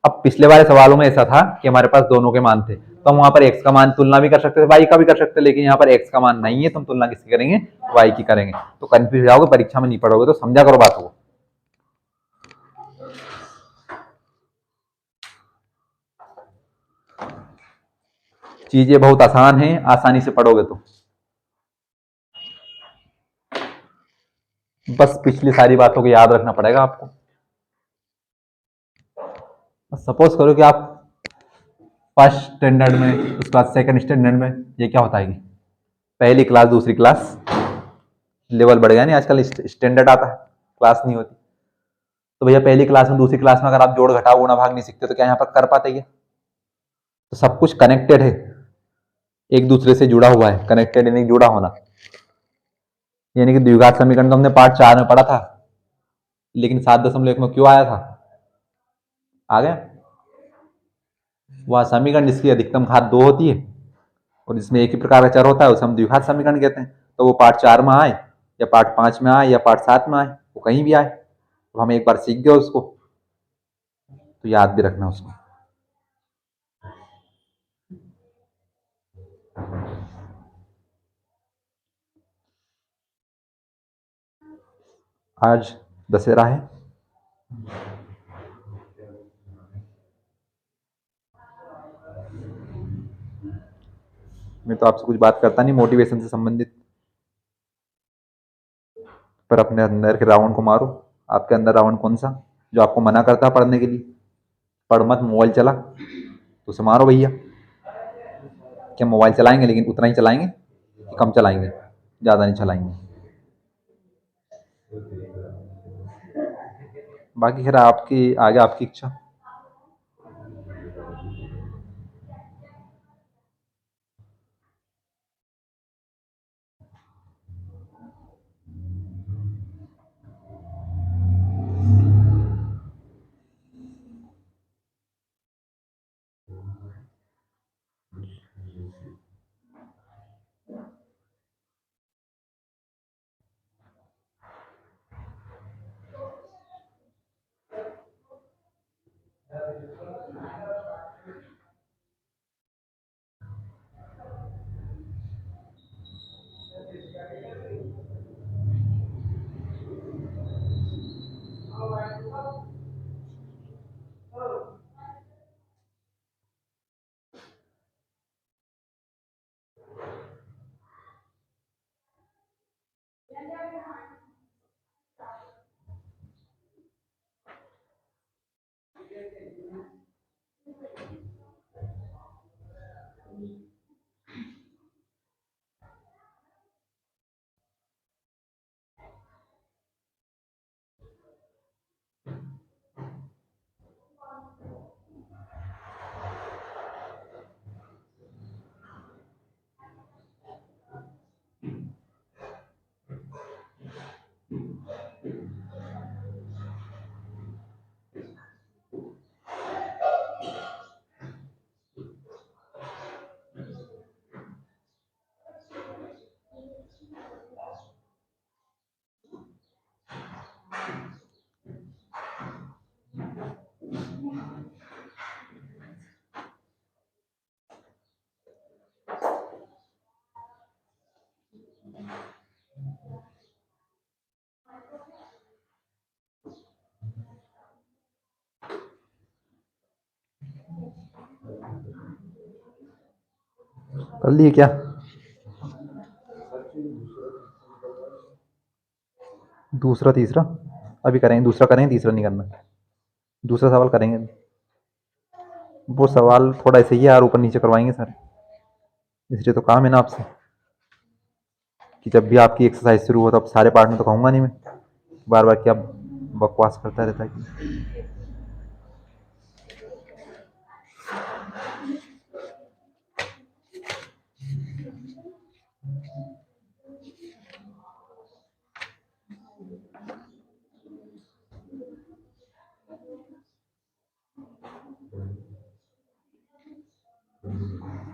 अब पिछले वाले सवालों में ऐसा था कि हमारे पास दोनों के मान थे, तो हम वहां पर x का मान तुलना भी कर सकते थे, y का भी कर सकते थे, लेकिन यहाँ पर x का मान नहीं है तो हम तुलना किसकी करेंगे, y की करेंगे। तो कंफ्यूज हो जाओगे, परीक्षा में नहीं पढ़ोगे, तो समझा करो बात को। चीजें बहुत आसान हैं, आसानी से पढ़ोगे तो। बस पिछली सारी बातों को याद रखना पड़ेगा आपको। सपोज करो कि आप फर्स्ट स्टैंडर्ड में, उसके बाद सेकंड स्टैंडर्ड में, ये क्या होता है कि पहली क्लास दूसरी क्लास, लेवल बढ़ गया नहीं, आजकल स्टैंडर्ड आता है, क्लास नहीं होती। तो भैया पहली क्लास में दूसरी क्लास में अगर आप जोड़ घटाव गुणा भाग नहीं सीखते तो क्या यहाँ पर कर पाते क्या। तो सब कुछ कनेक्टेड है, एक दूसरे से जुड़ा हुआ है, कनेक्टेड यानी जुड़ा होना। यानी कि द्विघात समीकरण तो हमने पार्ट 4 में पढ़ा था, लेकिन 7.1 में क्यों आया था, आ गया वह समीकरण जिसकी अधिकतम घात 2 होती है और जिसमें एक ही प्रकार का चर होता है, उसे हम द्विघात समीकरण कहते हैं। तो वो पार्ट 4 में आए या पार्ट 5 में आए या पार्ट 7 में आए, वो कहीं भी आए, तो हम एक बार सीख गए उसको, तो याद भी रखना उसको। आज दशहरा है, मैं तो आपसे कुछ बात करता नहीं मोटिवेशन से संबंधित, पर अपने अंदर के रावण को मारो। आपके अंदर रावण कौन सा, जो आपको मना करता है पढ़ने के लिए, पढ़ मत, मोबाइल चला, तो उसे मारो भैया। क्या मोबाइल चलाएंगे, लेकिन उतना ही चलाएंगे कि कम चलाएंगे, ज़्यादा नहीं चलाएंगे। बाकी खैर आपकी आगे आपकी इच्छा। कर लिए क्या? दूसरा तीसरा अभी करेंगे, दूसरा करेंगे, तीसरा नहीं करना। दूसरा सवाल करेंगे, वो सवाल थोड़ा ऐसे ही है यार, ऊपर नीचे करवाएंगे सर, इसलिए तो काम है ना आपसे कि जब भी आपकी एक्सरसाइज शुरू हो तो अब सारे पार्ट में तो कहूँगा नहीं मैं, बार बार क्या बकवास करता रहता है कि।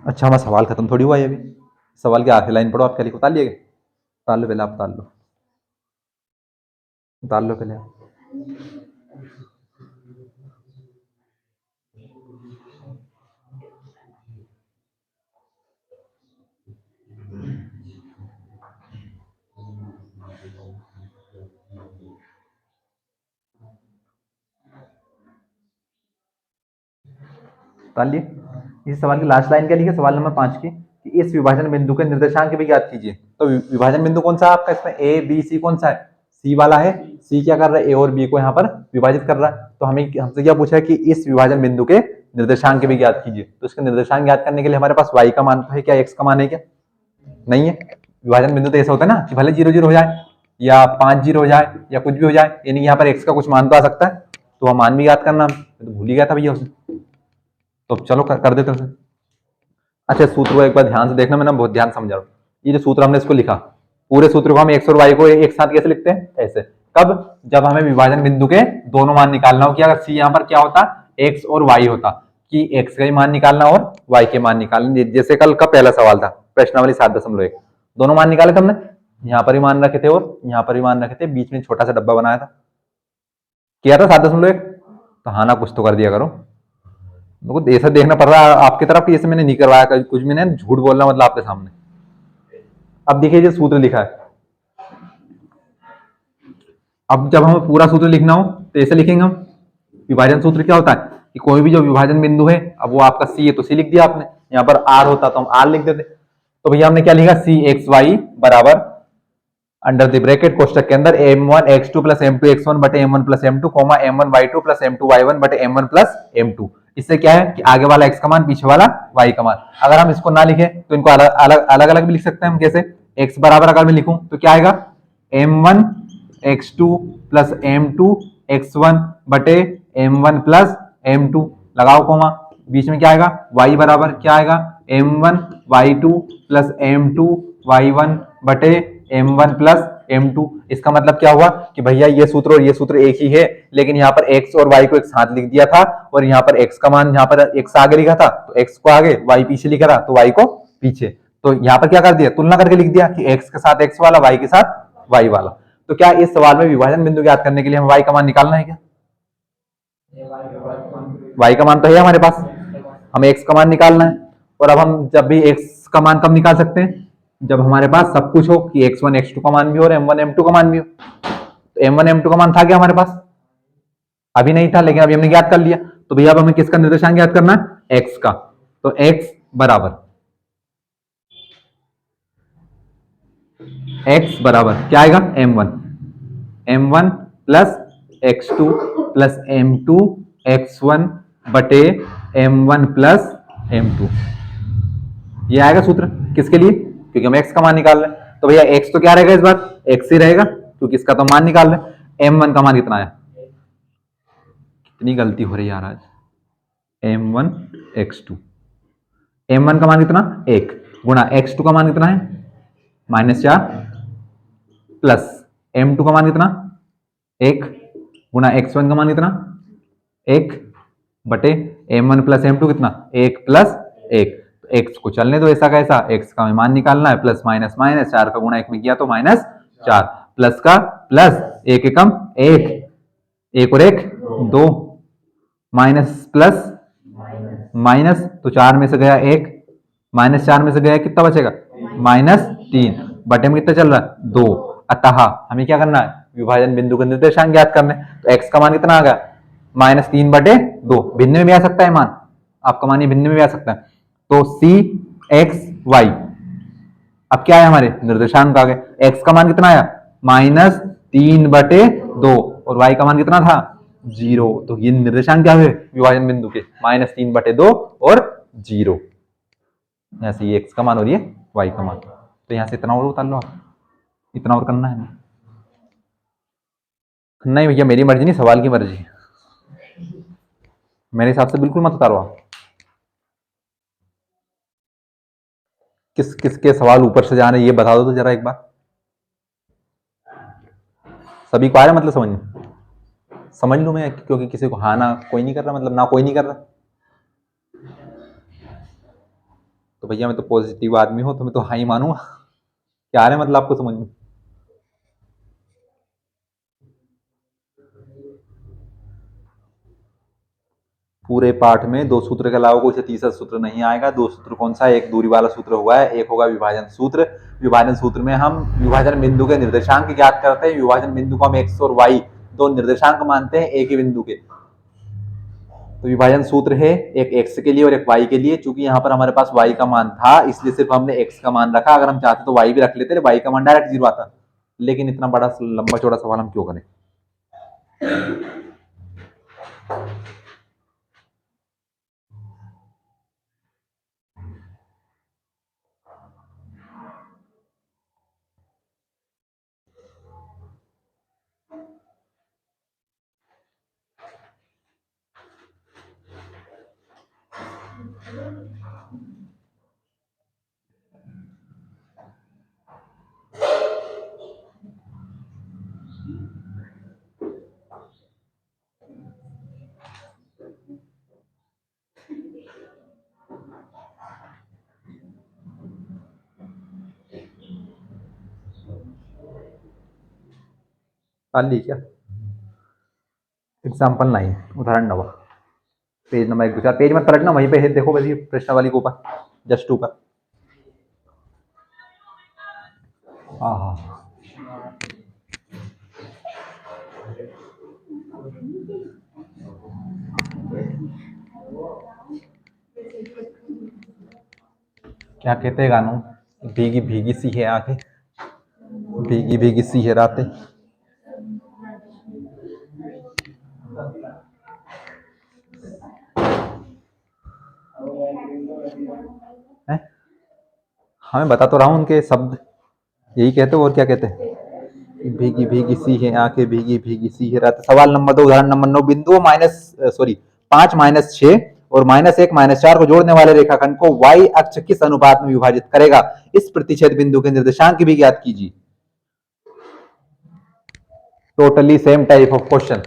अच्छा हमारा सवाल खत्म थोड़ी हुआ है अभी, सवाल की आखिरी लाइन पढ़ो आप, क्या लिखो, उतार लिए? उतार लो पहले, आप उतार लो, उतार लो पहले आप। उतार लिए? इस सवाल की लास्ट लाइन क्या लिखी है सवाल नंबर 5 की, कि इस विभाजन बिंदु के निर्देशांक भी ज्ञात कीजिए। तो विभाजन बिंदु कौन सा है आपका इसमें, ए बी सी कौन सा है? सी वाला है। सी क्या कर रहा है, ए और बी को यहाँ पर विभाजित कर रहा है। तो हमें हमसे क्या पूछा है कि इस विभाजन बिंदु के निर्देशांक भी ज्ञात कीजिए। तो इसके निर्देशांक ज्ञात करने के लिए हमारे पास y का मान तो है क्या, x का मान है क्या? नहीं है। विभाजन बिंदु तो ऐसा होता है ना कि भले 0 0 हो जाए या 5 0 हो जाए या कुछ भी हो जाए, यानी यहाँ पर x का कुछ मान तो आ सकता है, तो वह मान भी याद करना, तो भूल ही गया था भैया उसे। तो चलो कर देते हैं। अच्छा सूत्र को एक बार ध्यान से देखना, मैं ना बहुत ध्यान समझा रहा हूँ। ये जो सूत्र हमने इसको लिखा, पूरे सूत्र को हम x और y को एक साथ कैसे लिखते हैं, ऐसे। कब? जब हमें विभाजन बिंदु के दोनों मान निकालना हो, कि अगर c यहाँ पर क्या होता, x और y होता, कि x का ही मान निकालना और y के मान निकालने, जैसे कल का पहला सवाल था प्रश्नावली 7.1, दोनों मान निकाले हमने, यहाँ पर ही मान रखे थे और यहाँ पर ही मान रखे थे, बीच में छोटा सा डब्बा बनाया था, किया था 7.1। तो हाँ ना कुछ तो कर दिया करो, मुझको ऐसा देखना पड़ रहा है आपकी तरफ कि ऐसे मैंने नहीं करवाया, कुछ मैंने झूठ बोलना मतलब आपके सामने। अब देखिए जो सूत्र लिखा है, अब जब हमें पूरा सूत्र लिखना हो तो ऐसे लिखेंगे हम। विभाजन सूत्र क्या होता है कि कोई भी जो विभाजन बिंदु है, अब वो आपका सी है तो सी लिख दिया आपने, यहाँ पर आर होता तो हम आर लिख देते। तो भैया हमने क्या लिखा, सी एक्स वाई बराबर अंडर द ब्रैकेट कोष्टक के अंदर m1 x2 plus m2 x1 बटे m1 plus m2 coma m1 y2 plus m2 y1 बटे m1 प्लस m2। इससे क्या है कि आगे वाला x का मान पीछे वाला y का मान, अगर हम इसको ना लिखे तो इनको अलग अलग भी लिख सकते हैं हम। कैसे? x बराबर अगर मैं लिखूं तो क्या आएगा, m1 x2 plus m2 x1 बटे m1 प्लस m2, लगाओ कोमा, बीच में क्या आएगा, y बराबर क्या आएगा, m1 y2 plus m2 y1 बटे m1 प्लस m2। इसका मतलब क्या हुआ कि भैया ये सूत्र और ये सूत्र एक ही है, लेकिन यहाँ पर x और y को एक साथ लिख दिया था, और यहाँ पर x का मान यहाँ पर x आगे लिखा था तो x को आगे, y पीछे लिखा था तो y को पीछे। तो यहाँ पर क्या कर दिया, तुलना करके लिख दिया कि x के साथ x वाला, y के साथ y वाला। तो क्या इस सवाल में विभाजन बिंदु ज्ञात करने के लिए हमें y का मान निकालना है क्या? y का मान तो है हमारे पास, हमें x का मान निकालना है। और अब हम जब भी x का मान कब निकाल सकते हैं, जब हमारे पास सब कुछ हो कि x1 x2 का मान भी हो और m1 m2 का मान भी हो। तो m1 m2 का मान था क्या हमारे पास? अभी नहीं था, लेकिन अभी हमने ज्ञात कर लिया। तो भैया अब हमें किसका निर्देशांक ज्ञात करना है, x का। तो x बराबर क्या आएगा, m1 plus x2 plus m2 x1 बटे m1 प्लस m2, ये आएगा सूत्र किसके लिए, क्योंकि हम x का मान निकाल रहे हैं। तो भैया x तो क्या रहेगा इस बार, x ही रहेगा, क्योंकि इसका तो मान निकाल रहे हैं। m1 का मान कितना है, कितनी गलती हो रही है यार आज, m1 x2, m1 का मान कितना 1 गुणा x2 का मान कितना है -4 प्लस m2 का मान कितना 1 गुणा x1 का मान कितना 1 बटे m1 प्लस m2 कितना 1 प्लस 1। x को चलने दो ऐसा कैसा, x का मान निकालना है, प्लस माइनस माइनस, 4 का गुणा 1 में किया तो -4, प्लस का प्लस, 1 एकम 1, 1 और 1 2, माइनस प्लस माइनस, तो 4 में से गया 1, -4 में से गया कितना बचेगा -3, बटे में कितना चल रहा है 2। अतः हमें क्या करना है, विभाजन बिंदु के निर्देशांक ज्ञात करने। तो x का मान कितना आ गया -3 बटे 2, भिन्न में भी आ सकता है मान, आपका मान ये भिन्न में भी आ सकता है। तो c एक्स वाई। अब क्या है हमारे निर्देशांक आ गए। एक्स का मान कितना आया -3/2 और वाई का मान कितना था 0। तो ये निर्देशांक क्या हुए विभाजन बिंदु के -3/2 और 0। यहाँ से ये एक्स का मान और ये वाई का मान। तो यहाँ से इतना और उतार लो आप, इतना और करना है नहीं भैया, मेरी मर्जी नहीं, सवाल की मर्जी। मेरे हिसाब से बिल्कुल मत उतारो आप। किस किसके सवाल ऊपर से जा रहे हैं ये बता दो तो जरा एक बार। सभी को आ रहा है मतलब समझ में? समझ लूं मैं, क्योंकि किसी को हाँ ना कोई नहीं कर रहा, मतलब ना कोई नहीं कर रहा। तो भैया मैं तो पॉजिटिव आदमी हूं, तो मैं तो हाँ ही मानूंगा। क्या आ रहा है मतलब आपको समझ में? पूरे पाठ में दो सूत्र के अलावा कोई तीसरा सूत्र नहीं आएगा। दो सूत्र कौन सा है? एक दूरी वाला सूत्र हुआ है, एक होगा विभाजन सूत्र। विभाजन सूत्र में हम विभाजन बिंदु के निर्देशांक ज्ञात करते हैं। विभाजन बिंदु को हम एक्स और वाई दो निर्देशांक मानते हैं एक ही बिंदु के। तो विभाजन सूत्र है एक एक्स के लिए और एक वाई के लिए। चूंकि यहाँ पर हमारे पास वाई का मान था इसलिए सिर्फ हमने एक्स का मान रखा। अगर हम चाहते तो वाई भी रख लेते, वाई का मान डायरेक्ट 0 आता। लेकिन इतना बड़ा लंबा चौड़ा सवाल हम क्यों करें? ली क्या? एग्जाम्पल 9 उदाहरण 9 पेज नंबर 1 2 4 पेज मत पलटना, वहीं पे है देखो बस, ये प्रश्न वाली के ऊपर जस्ट ऊपर। हाँ क्या कहते हैं गानों, भीगी भीगी सी है आंखें, भीगी भीगी सी है रातें। हाँ मैं बता तो रहा हूँ उनके शब्द यही कहते हो, और क्या कहते हैं? भीगी भीगी सी है आंखें, भीगी भीगी सी है रात। सवाल नंबर 2 उदाहरण नंबर 9 बिंदुओं -5 -6 और -1 -4 को जोड़ने वाले रेखाखंड को y अक्ष किस अनुपात में विभाजित करेगा? इस प्रतिच्छेद बिंदु के निर्देशांक भी ज्ञात कीजिए। Totally same type of question.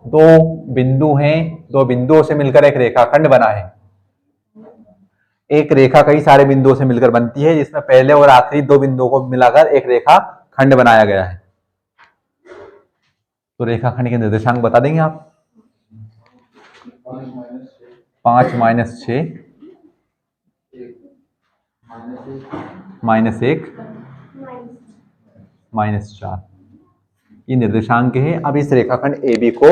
दो बिंदु हैं, दो बिंदुओं से मिलकर एक रेखाखंड बना है। एक रेखा कई सारे बिंदुओं से मिलकर बनती है, जिसमें पहले और आखिरी दो बिंदुओं को मिलाकर एक रेखा खंड बनाया गया है। तो रेखाखंड के निर्देशांक बता देंगे आप? 5 -6 -1 -4 ये निर्देशांक है। अब इस रेखाखंड AB को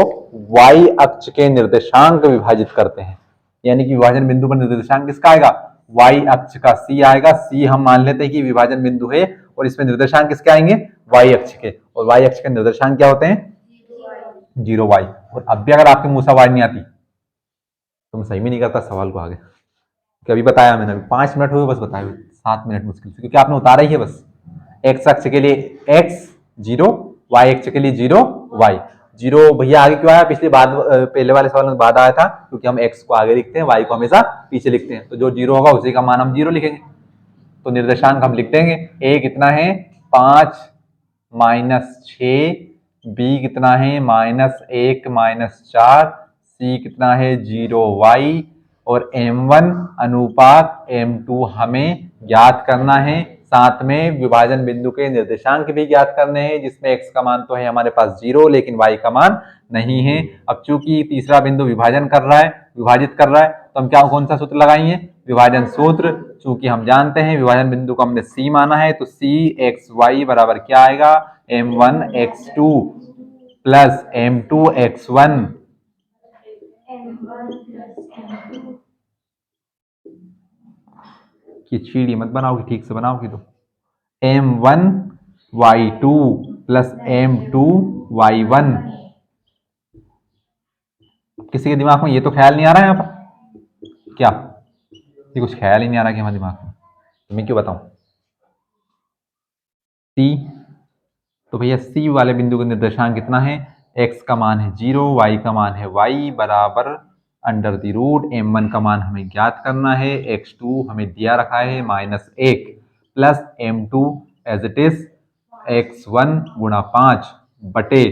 y अक्ष के निर्देशांक विभाजित करते हैं, यानी कि विभाजन बिंदु पर निर्देशांक किसका आएगा? y अक्ष का c आएगा। c हम मान लेते हैं कि विभाजन बिंदु है और इसमें निर्देशांक किसके आएंगे? y अक्ष के। और y अक्ष के निर्देशांक क्या होते हैं? 0y। और अब भी अगर आपके मुंह से आवाज नहीं आती तो मैं सही में नहीं करता सवाल को आगे, कि अभी बताया मैंने, 5 मिनट हुए बस बताए हुए, 7 मिनट मुश्किल से, क्योंकि आपने उतारा ही है बस। x अक्ष के लिए x 0, y अक्ष के लिए 0 y 0। भैया आगे क्यों आया? पिछले बाद पहले वाले सवाल में बाद आया था, क्योंकि हम x को आगे लिखते हैं, y को हमेशा पीछे लिखते हैं। तो जो 0 होगा उसी का मान हम 0 लिखेंगे। तो निर्देशांक हम लिख देंगे। a कितना है? 5 -6, b कितना है? -1 -4, c कितना है? 0y और m1 अनुपात m2 हमें ज्ञात करना है। साथ में विभाजन बिंदु के निर्देशांक भी ज्ञात करने हैं, जिसमें x का मान तो है हमारे पास 0 लेकिन y का मान नहीं है। अब चूंकि तीसरा बिंदु विभाजन कर रहा है, विभाजित कर रहा है, तो हम क्या कौन सा सूत्र लगाएंगे? विभाजन सूत्र। चूंकि हम जानते हैं विभाजन बिंदु को हमने c माना है, तो cxy बराबर क्या आएगा? m1x2 प्लस m2x1 कि सीढ़ी मत बनाओ, कि ठीक से बनाओ कि तो m1 y2 plus m2 y1। किसी के दिमाग में ये तो ख्याल नहीं आ रहा है यहाँ पर क्या? ये कुछ ख्याल ही नहीं आ रहा कि हमारे दिमाग में, तो मैं क्यों बताऊं। सी, तो भैया सी वाले बिंदु का निर्देशांक कितना है? x का मान है 0, y का मान है y बराबर अंडर द रूट m1 का मान हमें ज्ञात करना है, x2 हमें दिया रखा है -1 plus m2 as it is x1 गुणा 5 बटे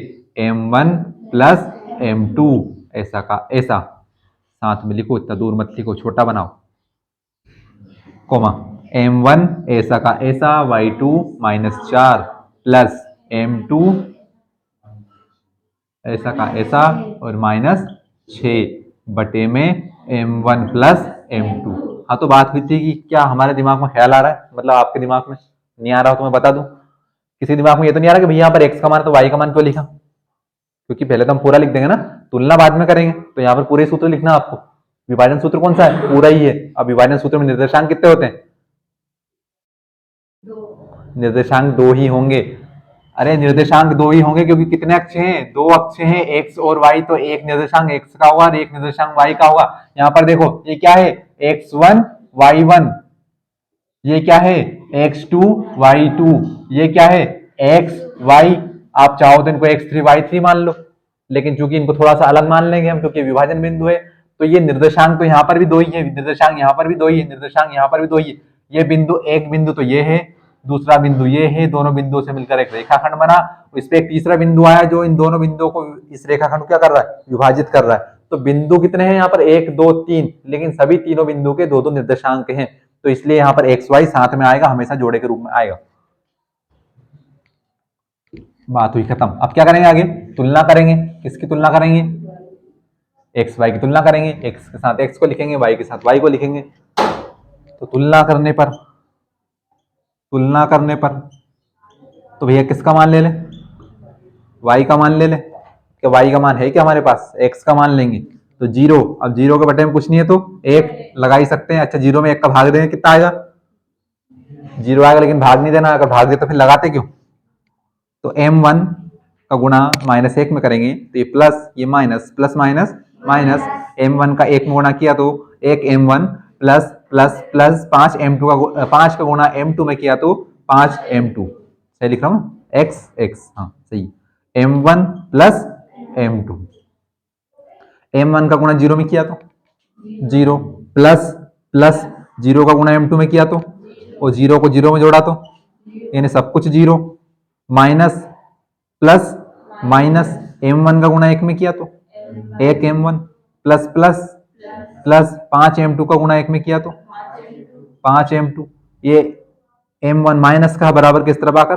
m1 प्लस m2 ऐसा का ऐसा। साथ में लिखो, इतना दूर मत लिखो, छोटा बनाओ, कोमा m1 ऐसा का ऐसा y2 -4 प्लस m2 ऐसा का ऐसा और -6 बटे में m1 प्लस m2। हाँ, तो बात हुई थी कि क्या हमारे दिमाग में ख्याल आ रहा है, मतलब आपके दिमाग में नहीं आ रहा हो तो मैं बता दूं। किसी दिमाग में ये तो नहीं आ रहा कि भैया यहाँ पर x का मान तो y का मान क्यों लिखा? क्योंकि पहले तो हम पूरा लिख देंगे ना, तुलना बाद में करेंगे, तो यहाँ पर पूरे सूत्र लिखना आपको। विभाजन सूत्र कौन सा है? पूरा ही है। अब विभाजन सूत्र में निर्देशांक कितने होते हैं? निर्देशांक 2 ही होंगे। अरे निर्देशांक 2 ही होंगे क्योंकि कितने अक्ष हैं? 2 अक्ष हैं, x और y, तो एक निर्देशांक x का होगा और एक निर्देशांक y का होगा। यहाँ पर देखो ये क्या है? x1 y1, ये क्या है? x2 y2, ये क्या है? x y। आप चाहो तो इनको x3 y3 मान लो, लेकिन चूंकि इनको थोड़ा सा अलग मान लेंगे हम क्योंकि विभाजन बिंदु है, तो ये निर्देशांक तो यहाँ पर भी 2 ही है, निर्देशांक यहाँ पर भी 2 ही है, निर्देशांक यहाँ पर भी 2 ही है। ये बिंदु, एक बिंदु तो ये है, दूसरा बिंदु ये है, दोनों बिंदुओं से मिलकर एक रेखाखंड बना। इस पे एक तीसरा बिंदु आया जो इन दोनों बिंदुओं को, इस रेखाखंड को क्या कर रहा है? विभाजित कर रहा है। तो बिंदु कितने हैं यहाँ पर? 1 2 3, लेकिन सभी तीनों बिंदु के 2 2 निर्देशांक हैं, तो इसलिए यहाँ पर एक्स वाई साथ में आएगा, हमेशा जोड़े के रूप में आएगा। बात हुई खत्म। अब क्या करेंगे? आगे तुलना करेंगे। किसकी तुलना करेंगे? एक्स वाई की तुलना करेंगे। एक्स के साथ एक्स को लिखेंगे, वाई के साथ वाई को लिखेंगे। तो तुलना करने पर तो भैया किसका मान ले ले? वाई का मान ले ले। क्या वाई का मान है क्या हमारे पास? एक्स का मान लेंगे तो 0। अब 0 के बटे में कुछ नहीं है तो 1 लगा ही सकते हैं। अच्छा 0 में 1 का भाग देंगे, कितना आएगा? 0 आएगा, लेकिन भाग नहीं देना। अगर भाग दे तो फिर लगाते क्यों? तो m1 का गुणा -1 में करेंगे तो ये प्लस, ये minus, plus minus minus, m1 का 1 में गुणा किया तो 1 m1 plus plus plus 5 m2 का 5 का गुणा m2 में किया तो 5 m2। सही लिख रहा हूँ? x x, हाँ सही। m1 प्लस m2, m1 का गुणा 0 में किया तो 0 प्लस प्लस 0 का गुणा m2 में किया तो, और 0 को 0 में जोड़ा तो यानी सब कुछ 0, माइनस प्लस माइनस m1 का गुणा 1 में किया तो 1 m1 plus plus plus 5 m2 का गुणा 1 में किया तो 5 m2। ये m1 माइनस का बराबर किस तरफ आकर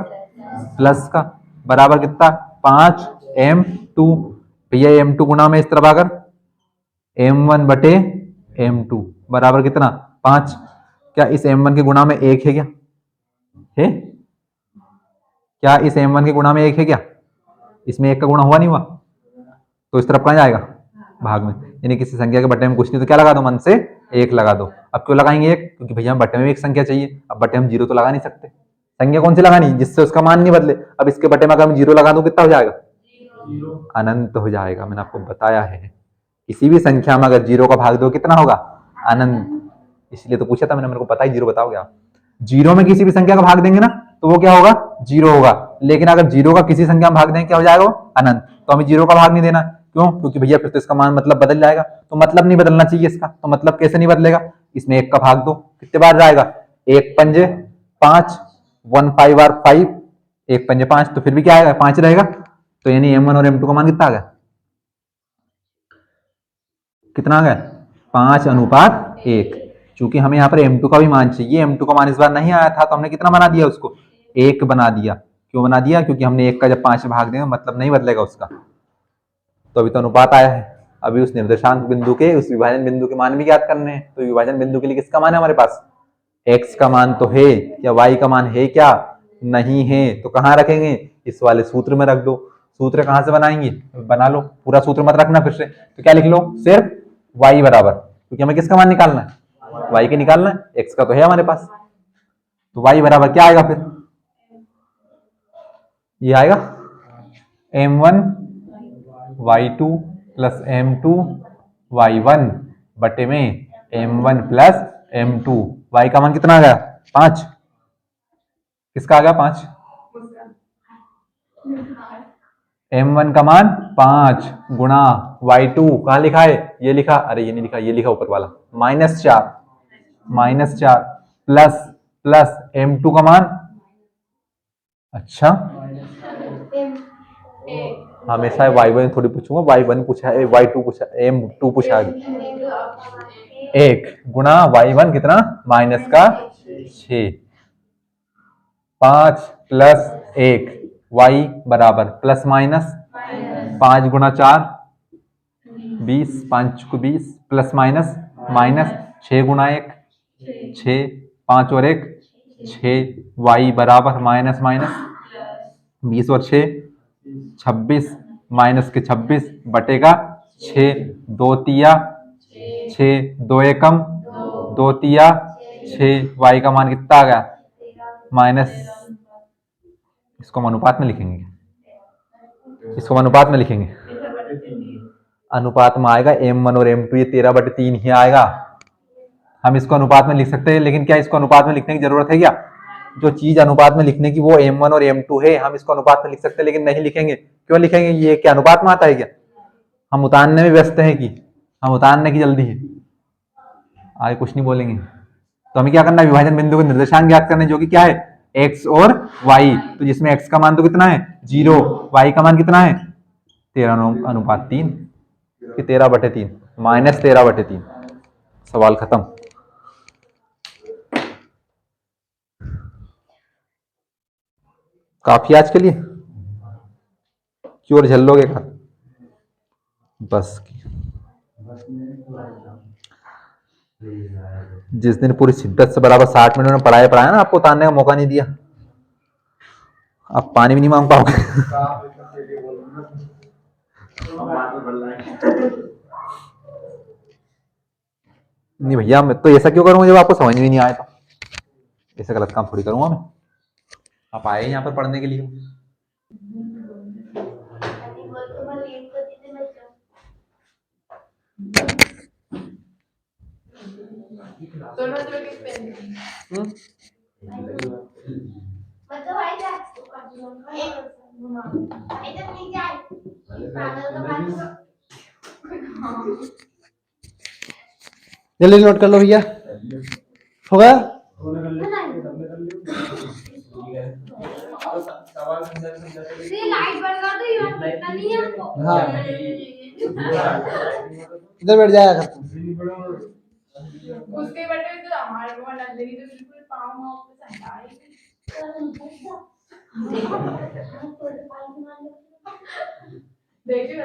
प्लस का, बराबर कितना? 5 m2। भैया m2 गुणा में इस तरफ आकर m1 बटे m2 बराबर कितना? 5। क्या इस m1 के गुणा में 1 है क्या? है क्या इस m1 के गुणा में 1 है क्या? इसमें 1 का गुणा हुआ नहीं हुआ, तो इस तरफ कहाँ जाएगा? भाग में। यानी किसी संख्या के बटे में कुछ नहीं तो क्या लगा दो? मन से 1 लगा दो। अब क्यों लगाएंगे 1? क्योंकि भैया हम बटे में एक संख्या चाहिए। अब बटे हम 0 तो लगा नहीं सकते। संख्या कौन सी लगानी? जिससे उसका मान नहीं बदले। अब इसके बटे में अगर हम 0 लगा दो कितना हो जाएगा? अनंत हो जाएगा। मैंने आपको बताया है, किसी भी संख्या में अगर 0 का भाग दो कितना होगा? अनंत। इसलिए तो पूछा था मैंने, मेरे को पता ही 0 बताओगे आप। 0 में किसी भी संख्या का भाग देंगे ना तो वो क्या होगा? 0 होगा। लेकिन अगर 0 का किसी संख्या में भाग देंगे क्या हो जाएगा? अनंत। तो हमें 0 का भाग नहीं देना। क्यों? क्योंकि भैया फिर तो इसका मान मतलब बदल जाएगा। तो मतलब नहीं बदलना चाहिए इसका। तो मतलब कैसे नहीं बदलेगा? इसमें 1 का भाग दो, कितने बार जाएगा? 1 पंजे 5, 1 5 बार 5, 1 पंजे 5, तो फिर भी क्या आएगा? 5 रहेगा। तो यानी m1 और m2 का मान कितना आ गया? कितना आ गया? 5:1। चूंकि हमें यहाँ पर m2 का भी मान चाहिए, m2 का मान इस बार नहीं आया था तो हमने कितना बना दिया उसको? 1 बना दिया। क्यों बना दिया? क्योंकि हमने 1 का जब 5 भाग देंगे मतलब नहीं बदलेगा उसका। तो अभी तो अनुपात आया है, अभी उस निर्देशांक बिंदु के, उस विभाजन बिंदु के मान भी ज्ञात करने हैं। तो विभाजन बिंदु के लिए किसका मान है हमारे पास? x का मान तो है, या y का मान है क्या? नहीं है। तो कहाँ रखेंगे? इस वाले सूत्र में रख दो। सूत्र कहाँ से बनाएंगे? बना लो, पूरा सूत्र मत रखना फिर से। तो क्या लिख लो? सिर्फ y बराबर, क्योंकि हमें किसका मान निकालना है? y के निकालना है, x का तो है हमारे पास, तो y बराबर क्या आएगा फिर, ये आएगा m1 y2 plus m2 y1 बटे में m1 प्लस m2। y का मान कितना आ गया 5, किसका आ गया 5, m1 का मान 5 गुणा y2 कहाँ लिखा है, ये लिखा, अरे ये नहीं लिखा, ये लिखा ऊपर वाला -4 प्लस प्लस m2 का मान, अच्छा हमेशा y1 थोड़ी पूछूंगा, y1 पूछा है, y2 पूछा, m2 पूछा है, 1 गुणा y1 कितना माइनस का 6, 5 प्लस 1 y बराबर प्लस माइनस 5 गुणा 4 20, 5 को 20 प्लस माइनस माइनस 6 गुणा 1 6, 5 और 1 6, y बराबर माइनस माइनस 20 और 6 26 माइनस के 26 बटेगा 6 2 तिया 6 2 एकम 2 तिया 6, y का मान कितना आ गया माइनस, इसको हम अनुपात में लिखेंगे, इसको हम अनुपात में लिखेंगे, अनुपात में आएगा m1 और m2, ये 13/3 ही आएगा। हम इसको अनुपात में लिख सकते हैं, लेकिन क्या इसको अनुपात में लिखने की जरूरत है क्या, जो चीज अनुपात में लिखने की वो m1 और m2 है, हम इसको अनुपात में लिख सकते हैं, लेकिन नहीं लिखेंगे, क्यों लिखेंगे, ये क्या अनुपात में आता है क्या, हम उतारने में व्यस्त हैं कि हम उतारने की जल्दी है, आगे कुछ नहीं बोलेंगे। तो हमें क्या करना है, विभाजन बिंदु के निर्देशांक ज्ञात करने, जो कि क्या है x और y, तो जिसमें x का मान तो कितना है 0, y का मान कितना है 13:3 कि 13/3 -13/3, सवाल खत्म। काफी आज के लिए, क्यों झल लोगे का बस की। जिस दिन पूरी शिद्दत से बराबर 60 मिनट में पढ़ाया ना, आपको उतारने का मौका नहीं दिया, आप पानी भी नहीं मांग पाओगे। नहीं भैया, मैं तो ऐसा क्यों करूंगा जब आपको समझ में नहीं आया, तो ऐसा गलत काम थोड़ी करूंगा मैं, आप आए यहाँ पर पढ़ने के लिए। जल्दी नोट कर लो भैया, हो गया। हाँ इधर बैठ जाया कर, उसके बटे तो हमारे को लग रही तो बिल्कुल पाँव पे चढ़ाई। देखिए